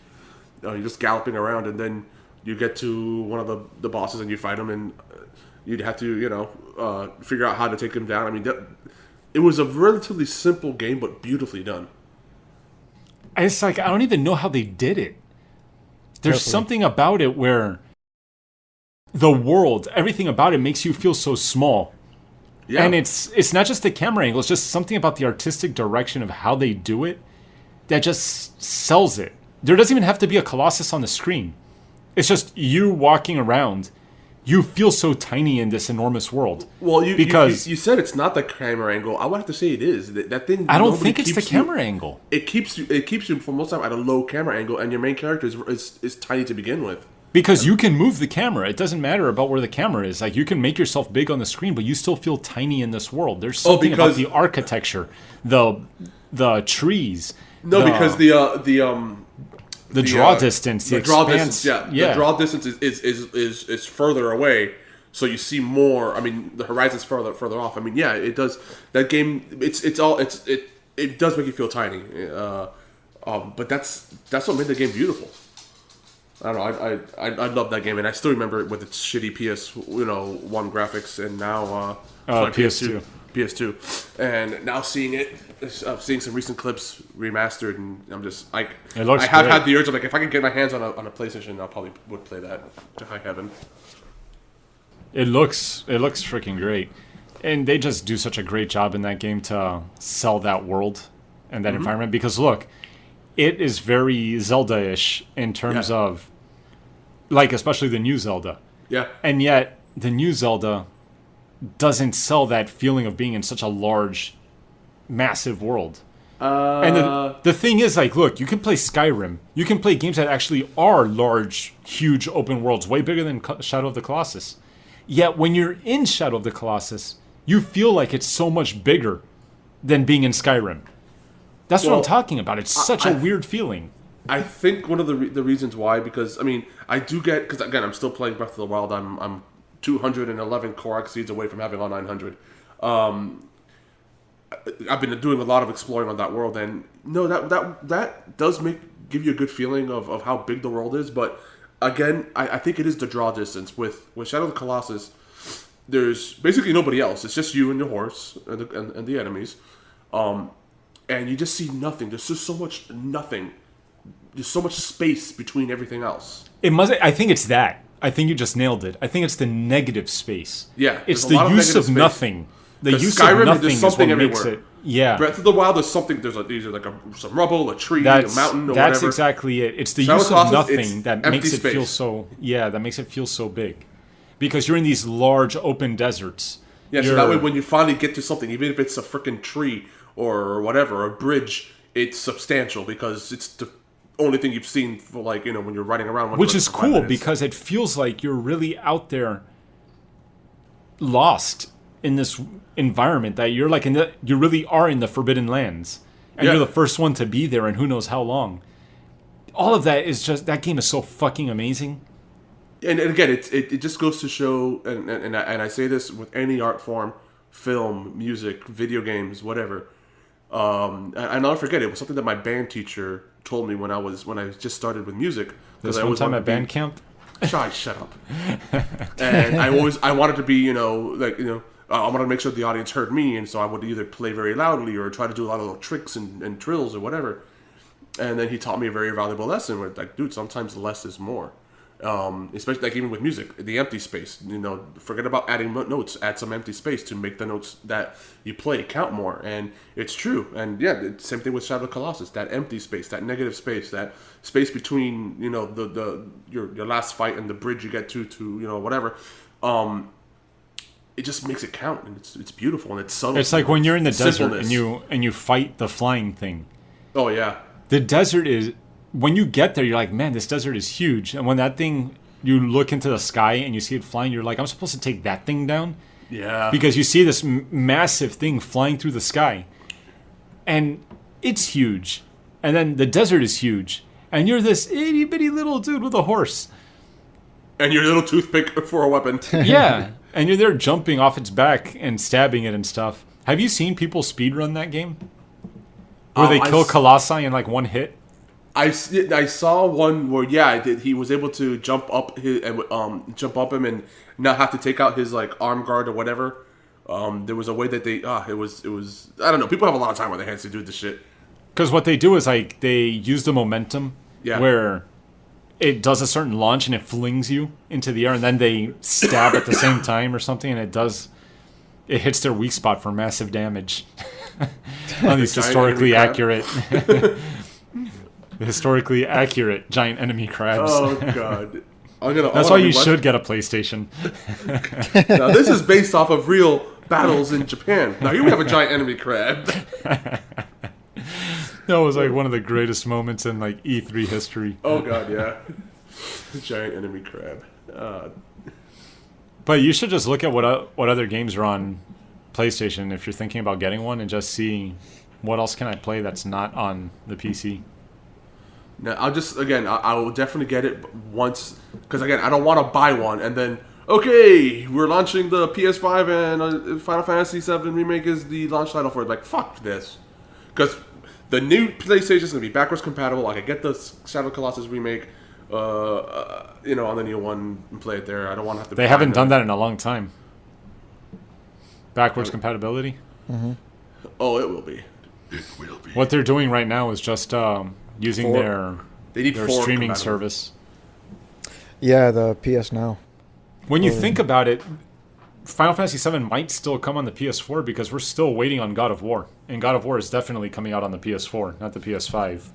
You're just galloping around, and then you get to one of the bosses and you fight him, and you'd have to figure out how to take him down. I mean, it was a relatively simple game, but beautifully done. It's like, I don't even know how they did it. There's something about it where the world, everything about it makes you feel so small. Yeah. And it's not just the camera angle, it's just something about the artistic direction of how they do it that just sells it. There doesn't even have to be a Colossus on the screen. It's just you walking around. You feel so tiny in this enormous world. Well, you said it's not the camera angle. I would have to say it is. That thing. I don't think it's the camera angle. It keeps you for most of the time at a low camera angle, and your main character is tiny to begin with. Because you can move the camera. It doesn't matter about where the camera is. Like, you can make yourself big on the screen, but you still feel tiny in this world. There's something about the architecture, the trees. No, because the draw distance, the draw expanse, distance, the draw distance is further away, so you see more. I mean, the horizon's further off. I mean, yeah, it does. That game, it does make you feel tiny. But that's what made the game beautiful. I don't know. I love that game, and I still remember it with its shitty PS1 graphics, and now PS2, and now seeing some recent clips remastered, and I'm just like, It looks I have great. had the urge. Like, if I can get my hands on a PlayStation, I probably would play that to high heaven. It looks freaking great, and they just do such a great job in that game to sell that world and that environment. Because look, it is very Zelda-ish in terms of, like, especially the new Zelda. Yeah, And yet, the new Zelda doesn't sell that feeling of being in such a large, massive world. And the thing is, like, look, you can play Skyrim. You can play games that actually are large, huge open worlds, way bigger than Shadow of the Colossus. Yet, when you're in Shadow of the Colossus, you feel like it's so much bigger than being in Skyrim. That's what I'm talking about. It's such a weird feeling. I think one of the reasons why, because I mean, I do get, because again, I'm still playing Breath of the Wild. I'm 211 Korok seeds away from having all 900. I've been doing a lot of exploring on that world, and no, that does give you a good feeling of how big the world is. But again, I think it is the draw distance. With Shadow of the Colossus, there's basically nobody else. It's just you and your horse and the enemies, and you just see nothing. There's just so much nothing. There's so much space between everything else. I think it's that. I think you just nailed it. I think it's the negative space. Yeah, It's there's a lot the of use negative of space. nothing. The use Skyrim, of nothing there's is what something makes everywhere. it. Yeah. Breath of the Wild, there's either like some rubble, a tree, a mountain, or that's whatever. exactly it. It's the Shadow use of of Colossus, nothing it's that empty makes it space. feel so. Yeah, that makes it feel so big, because you're in these large open deserts. Yeah, so that way when you finally get to something, even if it's a freaking tree or whatever, a bridge, it's substantial because it's only thing you've seen for like when you're running around. Which is for 5 cool minutes. because it feels like you're really out there, lost in this environment that you're like you really are in the Forbidden Lands, and you're the first one to be there, and who knows how long. All of that is just that game is so fucking amazing. And again, it just goes to show, and I say this with any art form, film, music, video games, whatever. And I'll never forget, it was something that my band teacher told me when I just started with music. This I one always time wanted at to be- band camp. Shut up. And I wanted to be, I wanted to make sure the audience heard me, and so I would either play very loudly or try to do a lot of little tricks and drills or whatever. And then he taught me a very valuable lesson where, like, dude, sometimes less is more. Especially like even with music, the empty space. Forget about adding notes. Add some empty space to make the notes that you play count more. And it's true. And yeah, it's same thing with Shadow of Colossus. That empty space, that negative space, that space between your last fight and the bridge you get to whatever. It just makes it count, and it's beautiful and it's subtle. It's like when you're in the desert Simpleness. and you fight the flying thing. Oh yeah. The desert is, when you get there, you're like, man, this desert is huge. And when that thing, you look into the sky and you see it flying, you're like, I'm supposed to take that thing down? Yeah. Because you see this massive thing flying through the sky. And it's huge. And then the desert is huge. And you're this itty bitty little dude with a horse. And your little toothpick for a weapon. Yeah. And you're there jumping off its back and stabbing it and stuff. Have you seen people speedrun that game? Where they kill Colossi in like one hit? I saw one where he was able to jump up him and not have to take out his like arm guard or whatever. There was a way that it was I don't know. People have a lot of time on their hands to do this shit. Because what they do is like they use the momentum where it does a certain launch and it flings you into the air, and then they stab at the same time or something, and it hits their weak spot for massive damage. On these historically accurate giant enemy crabs. Oh god. That's why you should get a PlayStation. Now this is based off of real battles in Japan. Now here we have a giant enemy crab. That was like one of the greatest moments in like E3 history. Oh god, yeah. Giant enemy crab. But you should just look at what other games are on PlayStation if you're thinking about getting one, and just see what else can I play that's not on the PC. Now I will definitely get it once, because again I don't want to buy one and then we're launching the PS5 and Final Fantasy VII Remake is the launch title for it. Like fuck this, because the new PlayStation is going to be backwards compatible. I can get the Shadow of Colossus Remake on the new one and play it there. I don't want to have to. They haven't done that in a long time. Backwards compatibility? Mm-hmm. Oh, it will be. It will be. What they're doing right now is just using their streaming service. Yeah, the PS Now. When you think about it, Final Fantasy VII might still come on the PS4 because we're still waiting on God of War. And God of War is definitely coming out on the PS4, not the PS5.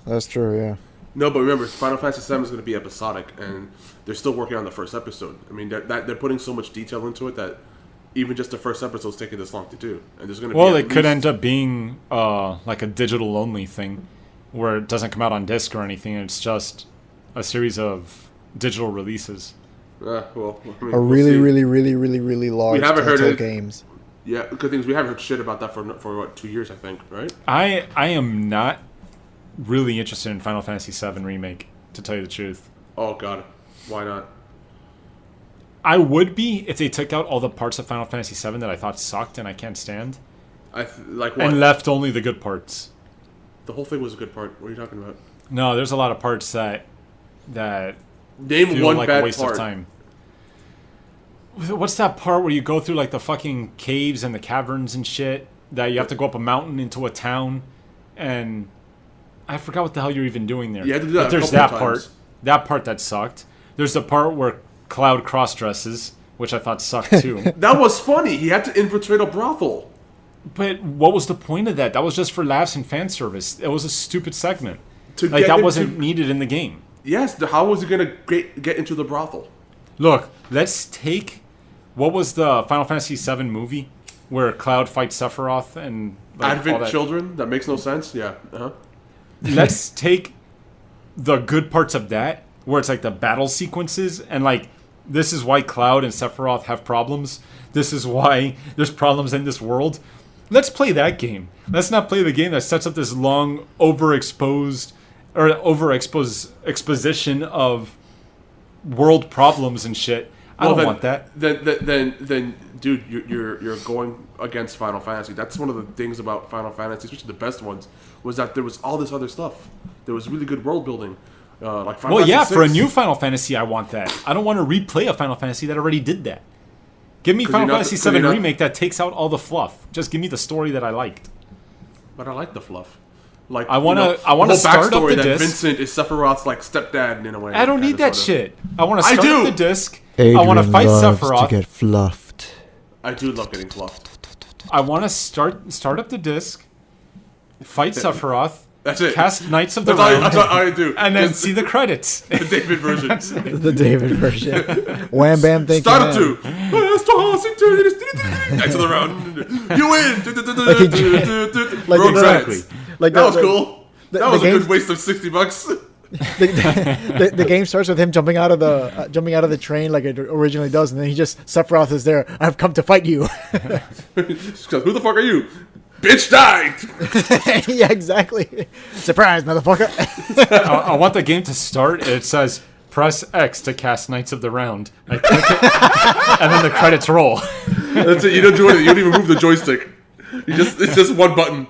That's true, yeah. No, but remember, Final Fantasy VII is going to be episodic, and they're still working on the first episode. I mean, they're putting so much detail into it that even just the first episode is taking this long to do. And there's going to it could end up being like a digital-only thing, where it doesn't come out on disc or anything. It's just a series of digital releases. Really large Telltale games. Yeah, good things. We haven't heard shit about that for what, 2 years, I think, right? I am not really interested in Final Fantasy VII Remake, to tell you the truth. Oh, God. Why not? I would be if they took out all the parts of Final Fantasy VII that I thought sucked and I can't stand. Like what? And left only the good parts. The whole thing was a good part. What are you talking about? No, there's a lot of parts that Name feel one like bad a waste part. of time. What's that part where you go through like the fucking caves and the caverns and shit, that you have to go up a mountain into a town, and I forgot what the hell you're even doing there. You had to do that but there's a couple that times. part. That part that sucked. There's the part where Cloud cross-dresses, which I thought sucked too. That was funny. He had to infiltrate a brothel. But what was the point of that? That was just for laughs and fan service. It was a stupid segment. That wasn't needed in the game. Yes, how was he going to get into the brothel? Look, let's take... What was the Final Fantasy VII movie where Cloud fights Sephiroth and... Advent Children? That makes no sense? Yeah. Uh-huh. Let's take the good parts of that, where it's like the battle sequences, and like this is why Cloud and Sephiroth have problems. This is why there's problems in this world. Let's play that game. Let's not play the game that sets up this long exposition of world problems and shit. I don't want that. Then, dude, you're going against Final Fantasy. That's one of the things about Final Fantasy, especially the best ones, was that there was all this other stuff. There was really good world building. Like Final Fantasy for a 6. new Final Fantasy, I want that. I don't want to replay a Final Fantasy that already did that. Give me Final Fantasy VII Remake that takes out all the fluff. Just give me the story that I liked. But I like the fluff. Like I want to start up the that disc. Vincent is Sephiroth's like stepdad in a way. I don't need that shit. I want to start up the disc. Adrian I want to fight Sephiroth. to get fluffed. I do love getting fluffed. I want to start up the disc, fight Sephiroth. That's it. Cast Knights of the That's Round. all I do. And then see the credits. The David version. The David version. Wham bam, thank Start you. up to. Knights of the Round. You win. Like Rogue exactly. Credits. Like That was cool. That was a game- good waste of $60. The game starts with him jumping out of the train like it originally does, and then he just Sephiroth is there. I've come to fight you. Who the fuck are you? Bitch died. Yeah, exactly. Surprise, motherfucker. I want the game to start. It says press X to cast Knights of the Round. I click it, and then the credits roll. That's it. You don't do anything. You don't even move the joystick. It's just one button.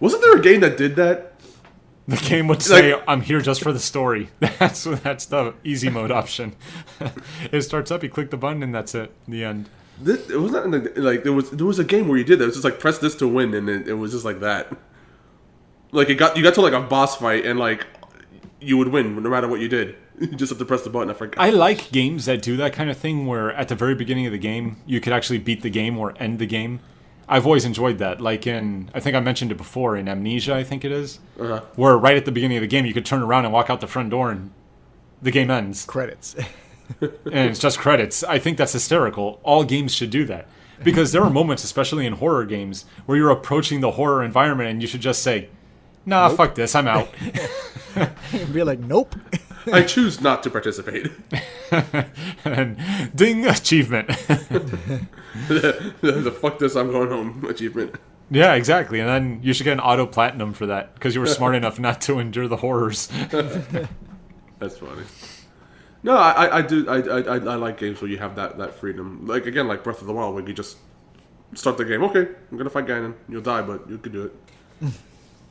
Wasn't there a game that did that? The game would say, "I'm here just for the story." That's the easy mode option. It starts up, you click the button, and that's it. The end. It wasn't like there was a game where you did that. It was just like press this to win, and it was just like that. Like you got to like a boss fight, and like you would win no matter what you did. You just have to press the button. I forgot. I like games that do that kind of thing, where at the very beginning of the game, you could actually beat the game or end the game. I've always enjoyed that. Like I think I mentioned it before, in Amnesia, I think it is, where right at the beginning of the game, you could turn around and walk out the front door, and the game ends. Credits. And it's just credits. I think that's hysterical. All games should do that. Because there are moments, especially in horror games, where you're approaching the horror environment and you should just say, nah, Nope. fuck this, I'm out. Be like, nope. I choose not to participate. And ding, achievement. The fuck this, I'm going home achievement. Yeah, exactly. And then you should get an auto platinum for that, because you were smart enough not to endure the horrors. That's funny. No, I do. I like games where you have that freedom. Like again, like Breath of the Wild, where you just start the game. Okay, I'm gonna fight Ganon. You'll die, but you can do it.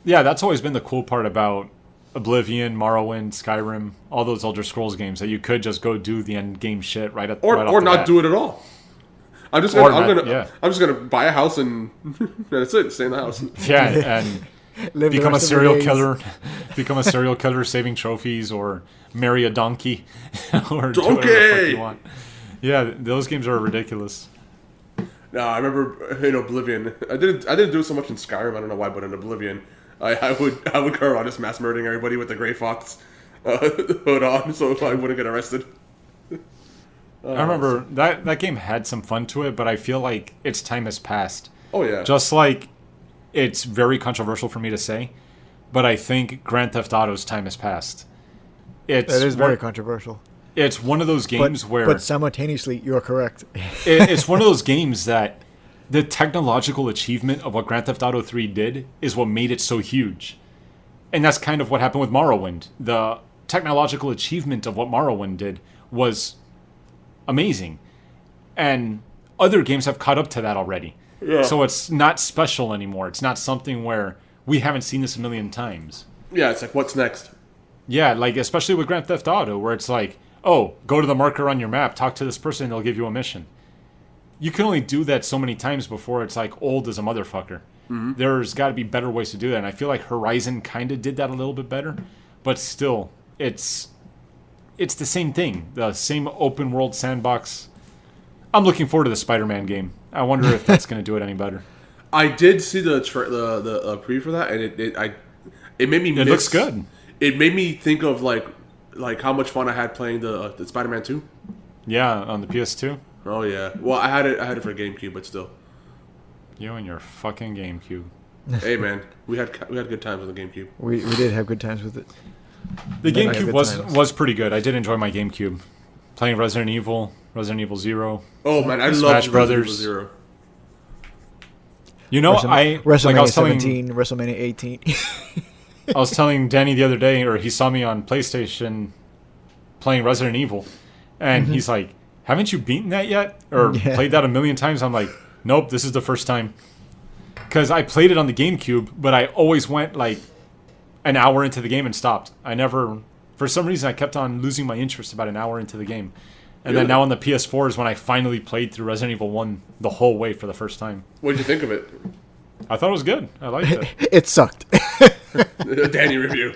Yeah, that's always been the cool part about Oblivion, Morrowind, Skyrim, all those Elder Scrolls games, that you could just go do the end game shit right off Or the not bat. do it at all. I'm just gonna buy a house and that's it. Stay in the house. Yeah, and Live the become a rest of your serial days. killer, become a serial killer saving trophies, or marry a donkey, or do whatever the fuck you want. Yeah, those games are ridiculous. No, I remember in Oblivion. I didn't do so much in Skyrim. I don't know why, but in Oblivion, I would go around just mass murdering everybody with the Grey Fox hood on, so I wouldn't get arrested. I remember that game had some fun to it, but I feel like its time has passed. Oh yeah. Just like it's very controversial for me to say, but I think Grand Theft Auto's time has passed. That is very controversial. It's one of those games where... But simultaneously, you are correct. It's one of those games that the technological achievement of what Grand Theft Auto 3 did is what made it so huge. And that's kind of what happened with Morrowind. The technological achievement of what Morrowind did was amazing. And other games have caught up to that already. Yeah. So it's not special anymore. It's not something where we haven't seen this a million times. Yeah, it's like, what's next? Yeah, like especially with Grand Theft Auto, where it's like, oh, go to the marker on your map, talk to this person, and they'll give you a mission. You can only do that so many times before it's like old as a motherfucker. Mm-hmm. There's got to be better ways to do that, and I feel like Horizon kind of did that a little bit better, but still, it's the same thing, the same open world sandbox. I'm looking forward to the Spider-Man game. I wonder if that's going to do it any better. I did see the preview for that, and it made me. It looks good. It made me think of like how much fun I had playing the Spider-Man 2. Yeah, on the PS2. Oh yeah. Well, I had it for GameCube, but still. You and your fucking GameCube. Hey man, we had good times on the GameCube. We did have good times with it. The Yeah, GameCube good was times. was pretty good. I did enjoy my GameCube. Playing Resident Evil, Resident Evil 0. Oh man, I Smash love Resident Brothers. Evil 0. You know, WrestleMania I was telling 17, WrestleMania 18. I was telling Danny the other day, or he saw me on PlayStation playing Resident Evil, and he's like, "Haven't you beaten that yet, or Yeah. played that a million times?" I'm like, "Nope, this is the first time." Because I played it on the GameCube, but I always went like an hour into the game and stopped. I never, for some reason, I kept on losing my interest about an hour into the game. And then Really? now on the PS4 is when I finally played through Resident Evil 1 the whole way for the first time. What did you think of it? I thought it was good. I liked it. It sucked. Danny review.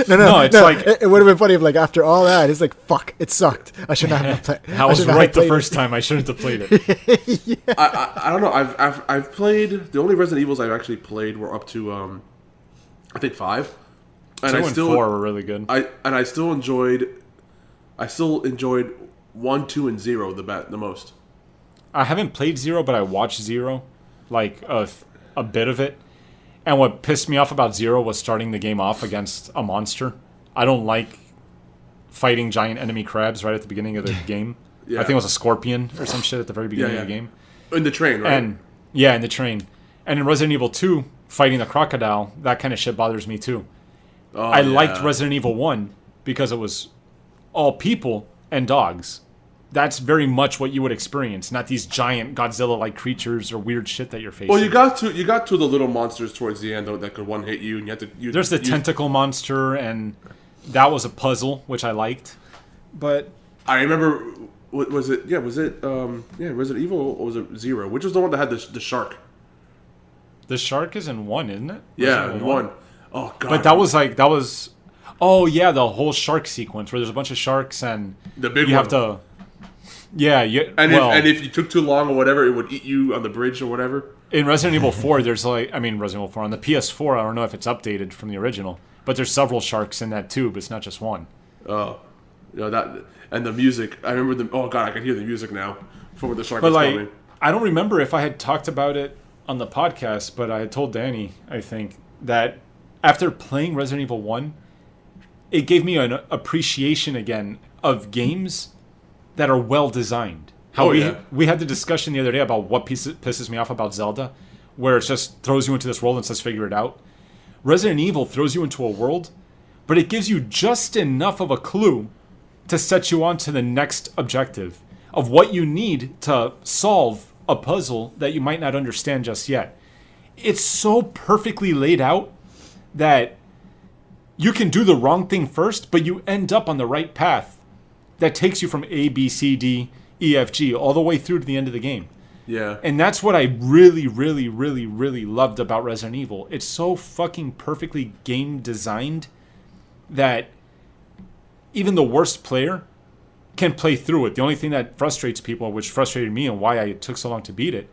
No, it's like- it would have been funny if, like, after all that, it's like, fuck, it sucked. I should not have played. I was right the first time. I shouldn't have played it. I don't know. I've played the only Resident Evils I've actually played were up to I think 5, and 2 I and still 4 were really good. I still enjoyed 1, 2, and 0 the most. I haven't played 0, but I watched 0, like a bit of it. And what pissed me off about 0 was starting the game off against a monster. I don't like fighting giant enemy crabs right at the beginning of the game. Yeah. I think it was a scorpion or some shit at the very beginning Yeah, of the yeah. game. In the train, right? And yeah, in the train. And in Resident Evil 2, fighting the crocodile, that kind of shit bothers me too. Oh, I yeah. liked Resident Evil 1 because it was all people and dogs. That's very much what you would experience, not these giant Godzilla-like creatures or weird shit that you're facing. Well, you got to the little monsters towards the end though that could one hit you, and you have to. There's the tentacle monster, and that was a puzzle, which I liked. But I remember. What was it? Yeah, was it? Resident Evil, or was it 0? Which was the one that had the shark? the shark is in 1, isn't it? Yeah, Resident in Evil 1. Oh god. But that was. Oh yeah, the whole shark sequence where there's a bunch of sharks and The big you one. have to. Yeah, And, well, if you took too long or whatever, it would eat you on the bridge or whatever. in Resident Evil 4, there's Resident Evil 4 on the PS4. I don't know if it's updated from the original, but there's several sharks in that tube. It's not just one. Oh, that and the music. I remember the. Oh god, I can hear the music now for when the shark But was coming. I don't remember if I had talked about it on the podcast, but I had told Danny, I think, that after playing Resident Evil 1, it gave me an appreciation again of games that are well designed. How we had the discussion the other day about what pisses me off about Zelda, where it just throws you into this world and says figure it out. Resident Evil throws you into a world, but it gives you just enough of a clue to set you on to the next objective of what you need to solve a puzzle that you might not understand just yet. It's so perfectly laid out that you can do the wrong thing first, but you end up on the right path that takes you from A, B, C, D, E, F, G, all the way through to the end of the game. Yeah. And that's what I really, really, really, really loved about Resident Evil. It's so fucking perfectly game designed that even the worst player can play through it. The only thing that frustrates people, which frustrated me and why I took so long to beat it,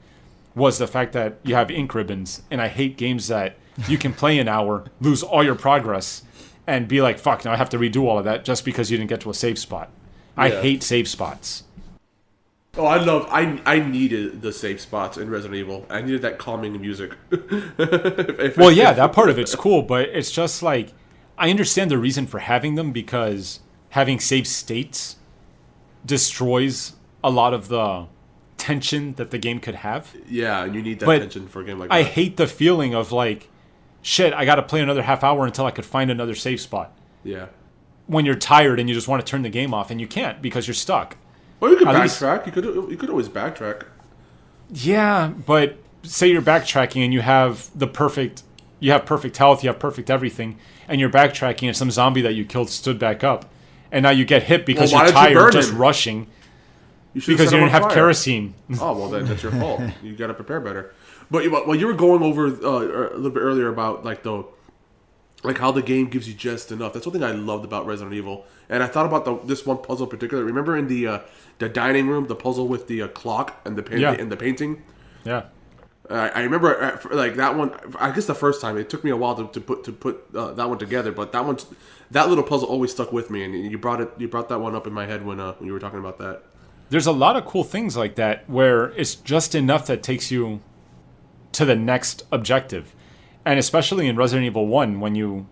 was the fact that you have ink ribbons. And I hate games that you can play an hour, lose all your progress, and be like, fuck, now I have to redo all of that just because you didn't get to a save spot. I Yeah. hate save spots. Oh, I needed the safe spots in Resident Evil. I needed that calming music. Well, yeah, that part of it's cool, but it's just like, I understand the reason for having them because having save states destroys a lot of the tension that the game could have. Yeah, and you need that But tension for a game like I that. hate the feeling of like, shit, I got to play another half hour until I could find another save spot. Yeah. When you're tired and you just want to turn the game off and you can't because you're stuck. Well, you could At least- backtrack. You could always backtrack. Yeah, but say you're backtracking and you have perfect health, you have perfect everything, and you're backtracking and some zombie that you killed stood back up, and now you get hit because Well, why you're did you tired burn just him? rushing Should've because set you him didn't on have fire. kerosene. Oh well, then that's your fault. You got to prepare better. But you were going over a little bit earlier about like how the game gives you just enough. That's one thing I loved about Resident Evil. And I thought about this one puzzle in particular. Remember in the dining room, the puzzle with the clock and the Yeah. and the painting. Yeah. I remember like that one. I guess the first time it took me a while to put that one together, but that little puzzle always stuck with me. And you brought that one up in my head when you were talking about that. There's a lot of cool things like that where it's just enough that takes you to the next objective. And especially in Resident Evil 1, when you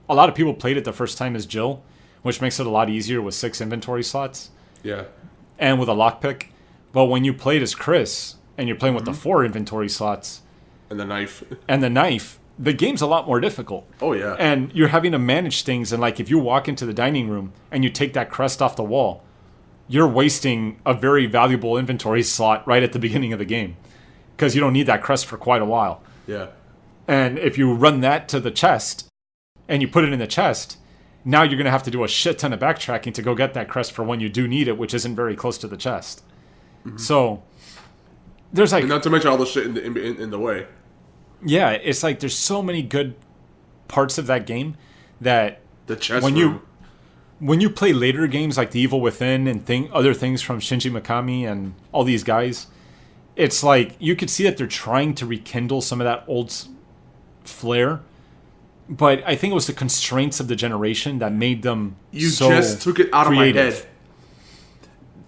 a lot of people played it the first time as Jill, which makes it a lot easier with 6 inventory slots. Yeah. And with a lockpick. But when you played as Chris, and you're playing with the 4 inventory slots... And the knife. The game's a lot more difficult. Oh, yeah. And you're having to manage things, and like if you walk into the dining room and you take that crest off the wall, you're wasting a very valuable inventory slot right at the beginning of the game. Because you don't need that crest for quite a while. Yeah. And if you run that to the chest, and you put it in the chest, now you're going to have to do a shit ton of backtracking to go get that crest for when you do need it, which isn't very close to the chest. Mm-hmm. So, there's like... And not to mention all the shit in the way. Yeah, it's like there's so many good parts of that game that... The chest when you play later games like The Evil Within and other things from Shinji Mikami and all these guys, it's like you could see that they're trying to rekindle some of that old flair, but I think it was the constraints of the generation that made them so just took it out creative. of my head.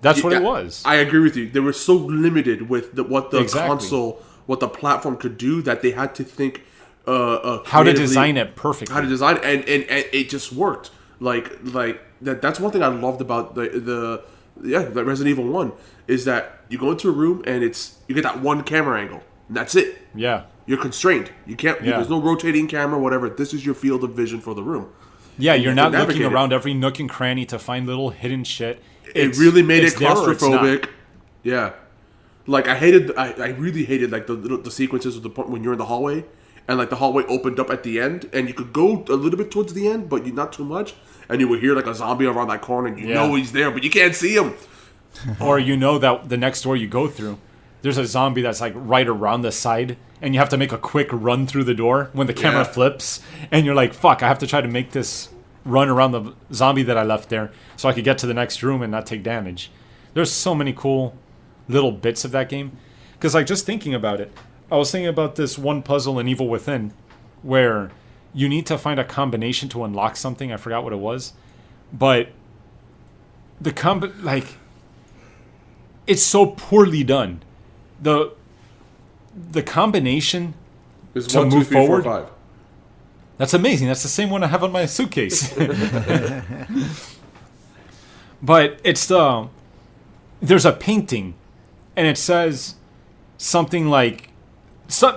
That's what it was. I agree with you. They were so limited with what the Exactly. console, what the platform could do, that they had to think how to design it perfectly. How to design it, and it just worked. Like that's one thing I loved about the Resident Evil 1 is that you go into a room and you get that one camera angle. And that's it. Yeah. You're constrained. You can't. Yeah. There's no rotating camera, whatever. This is your field of vision for the room. Yeah, you're not looking navigate around every nook and cranny to find little hidden shit. It really made it there or it's not. claustrophobic. Yeah, like I really hated like the sequences of the point when you're in the hallway and like the hallway opened up at the end and you could go a little bit towards the end, but you not too much, and you would hear like a zombie around that corner and you know he's there, but you can't see him. Or you know that the next door you go through, there's a zombie that's like right around the side, and you have to make a quick run through the door when the camera flips, and you're like, fuck, I have to try to make this run around the zombie that I left there so I could get to the next room and not take damage. There's so many cool little bits of that game. Because like just thinking about it, I was thinking about this one puzzle in Evil Within where you need to find a combination to unlock something. I forgot what it was. But it's so poorly done. The combination There's to 1, 2, move 3, 4, forward. 5. That's amazing. That's the same one I have on my suitcase. But it's there's a painting, and it says something like,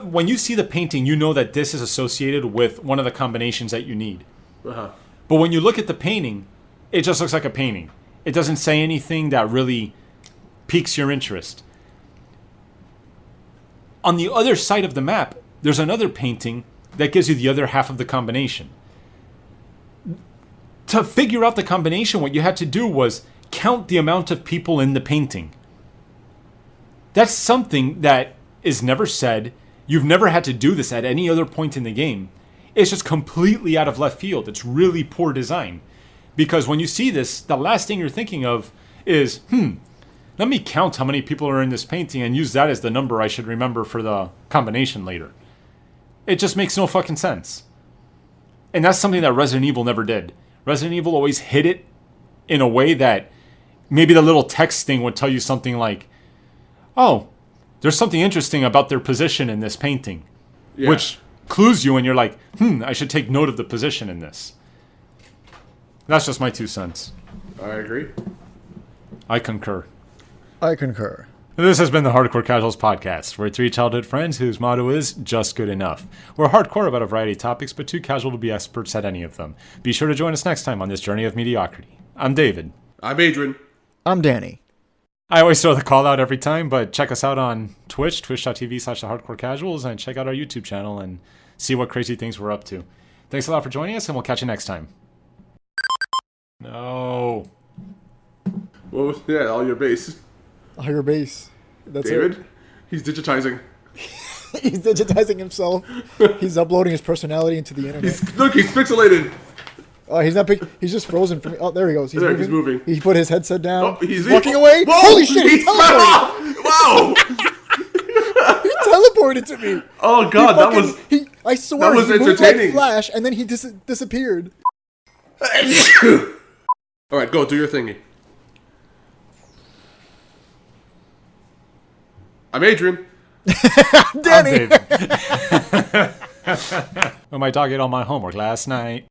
when you see the painting, you know that this is associated with one of the combinations that you need. Uh-huh. But when you look at the painting, it just looks like a painting. It doesn't say anything that really piques your interest. On the other side of the map, there's another painting that gives you the other half of the combination. To figure out the combination, what you had to do was count the amount of people in the painting. That's something that is never said. You've never had to do this at any other point in the game. It's just completely out of left field. It's really poor design. Because when you see this, the last thing you're thinking of is, let me count how many people are in this painting and use that as the number I should remember for the combination later. It just makes no fucking sense. And that's something that Resident Evil never did. Resident Evil always hid it in a way that maybe the little text thing would tell you something like, oh, there's something interesting about their position in this painting. Yeah. Which clues you and you're like, I should take note of the position in this. That's just my 2 cents. I agree. I concur. I concur. This has been the Hardcore Casuals Podcast. We're 3 childhood friends whose motto is just good enough. We're hardcore about a variety of topics, but too casual to be experts at any of them. Be sure to join us next time on this journey of mediocrity. I'm David. I'm Adrian. I'm Danny. I always throw the call out every time, but check us out on Twitch, twitch.tv/thehardcorecasuals, and check out our YouTube channel and see what crazy things we're up to. Thanks a lot for joining us, and we'll catch you next time. No. Well, yeah, all your base. Higher base. That's David, it. he's digitizing. He's digitizing himself. He's uploading his personality into the internet. He's pixelated. Oh, he's not. He's just frozen from. Oh, there he goes. He's moving. He put his headset down. Oh, he's walking away. Whoa, holy shit! He teleported. Wow! He teleported to me. Oh god, I swear that was he moved entertaining. like Flash, and then he disappeared. All right, go do your thingy. I'm Adrian. Danny. Well, my dog ate all my homework last night.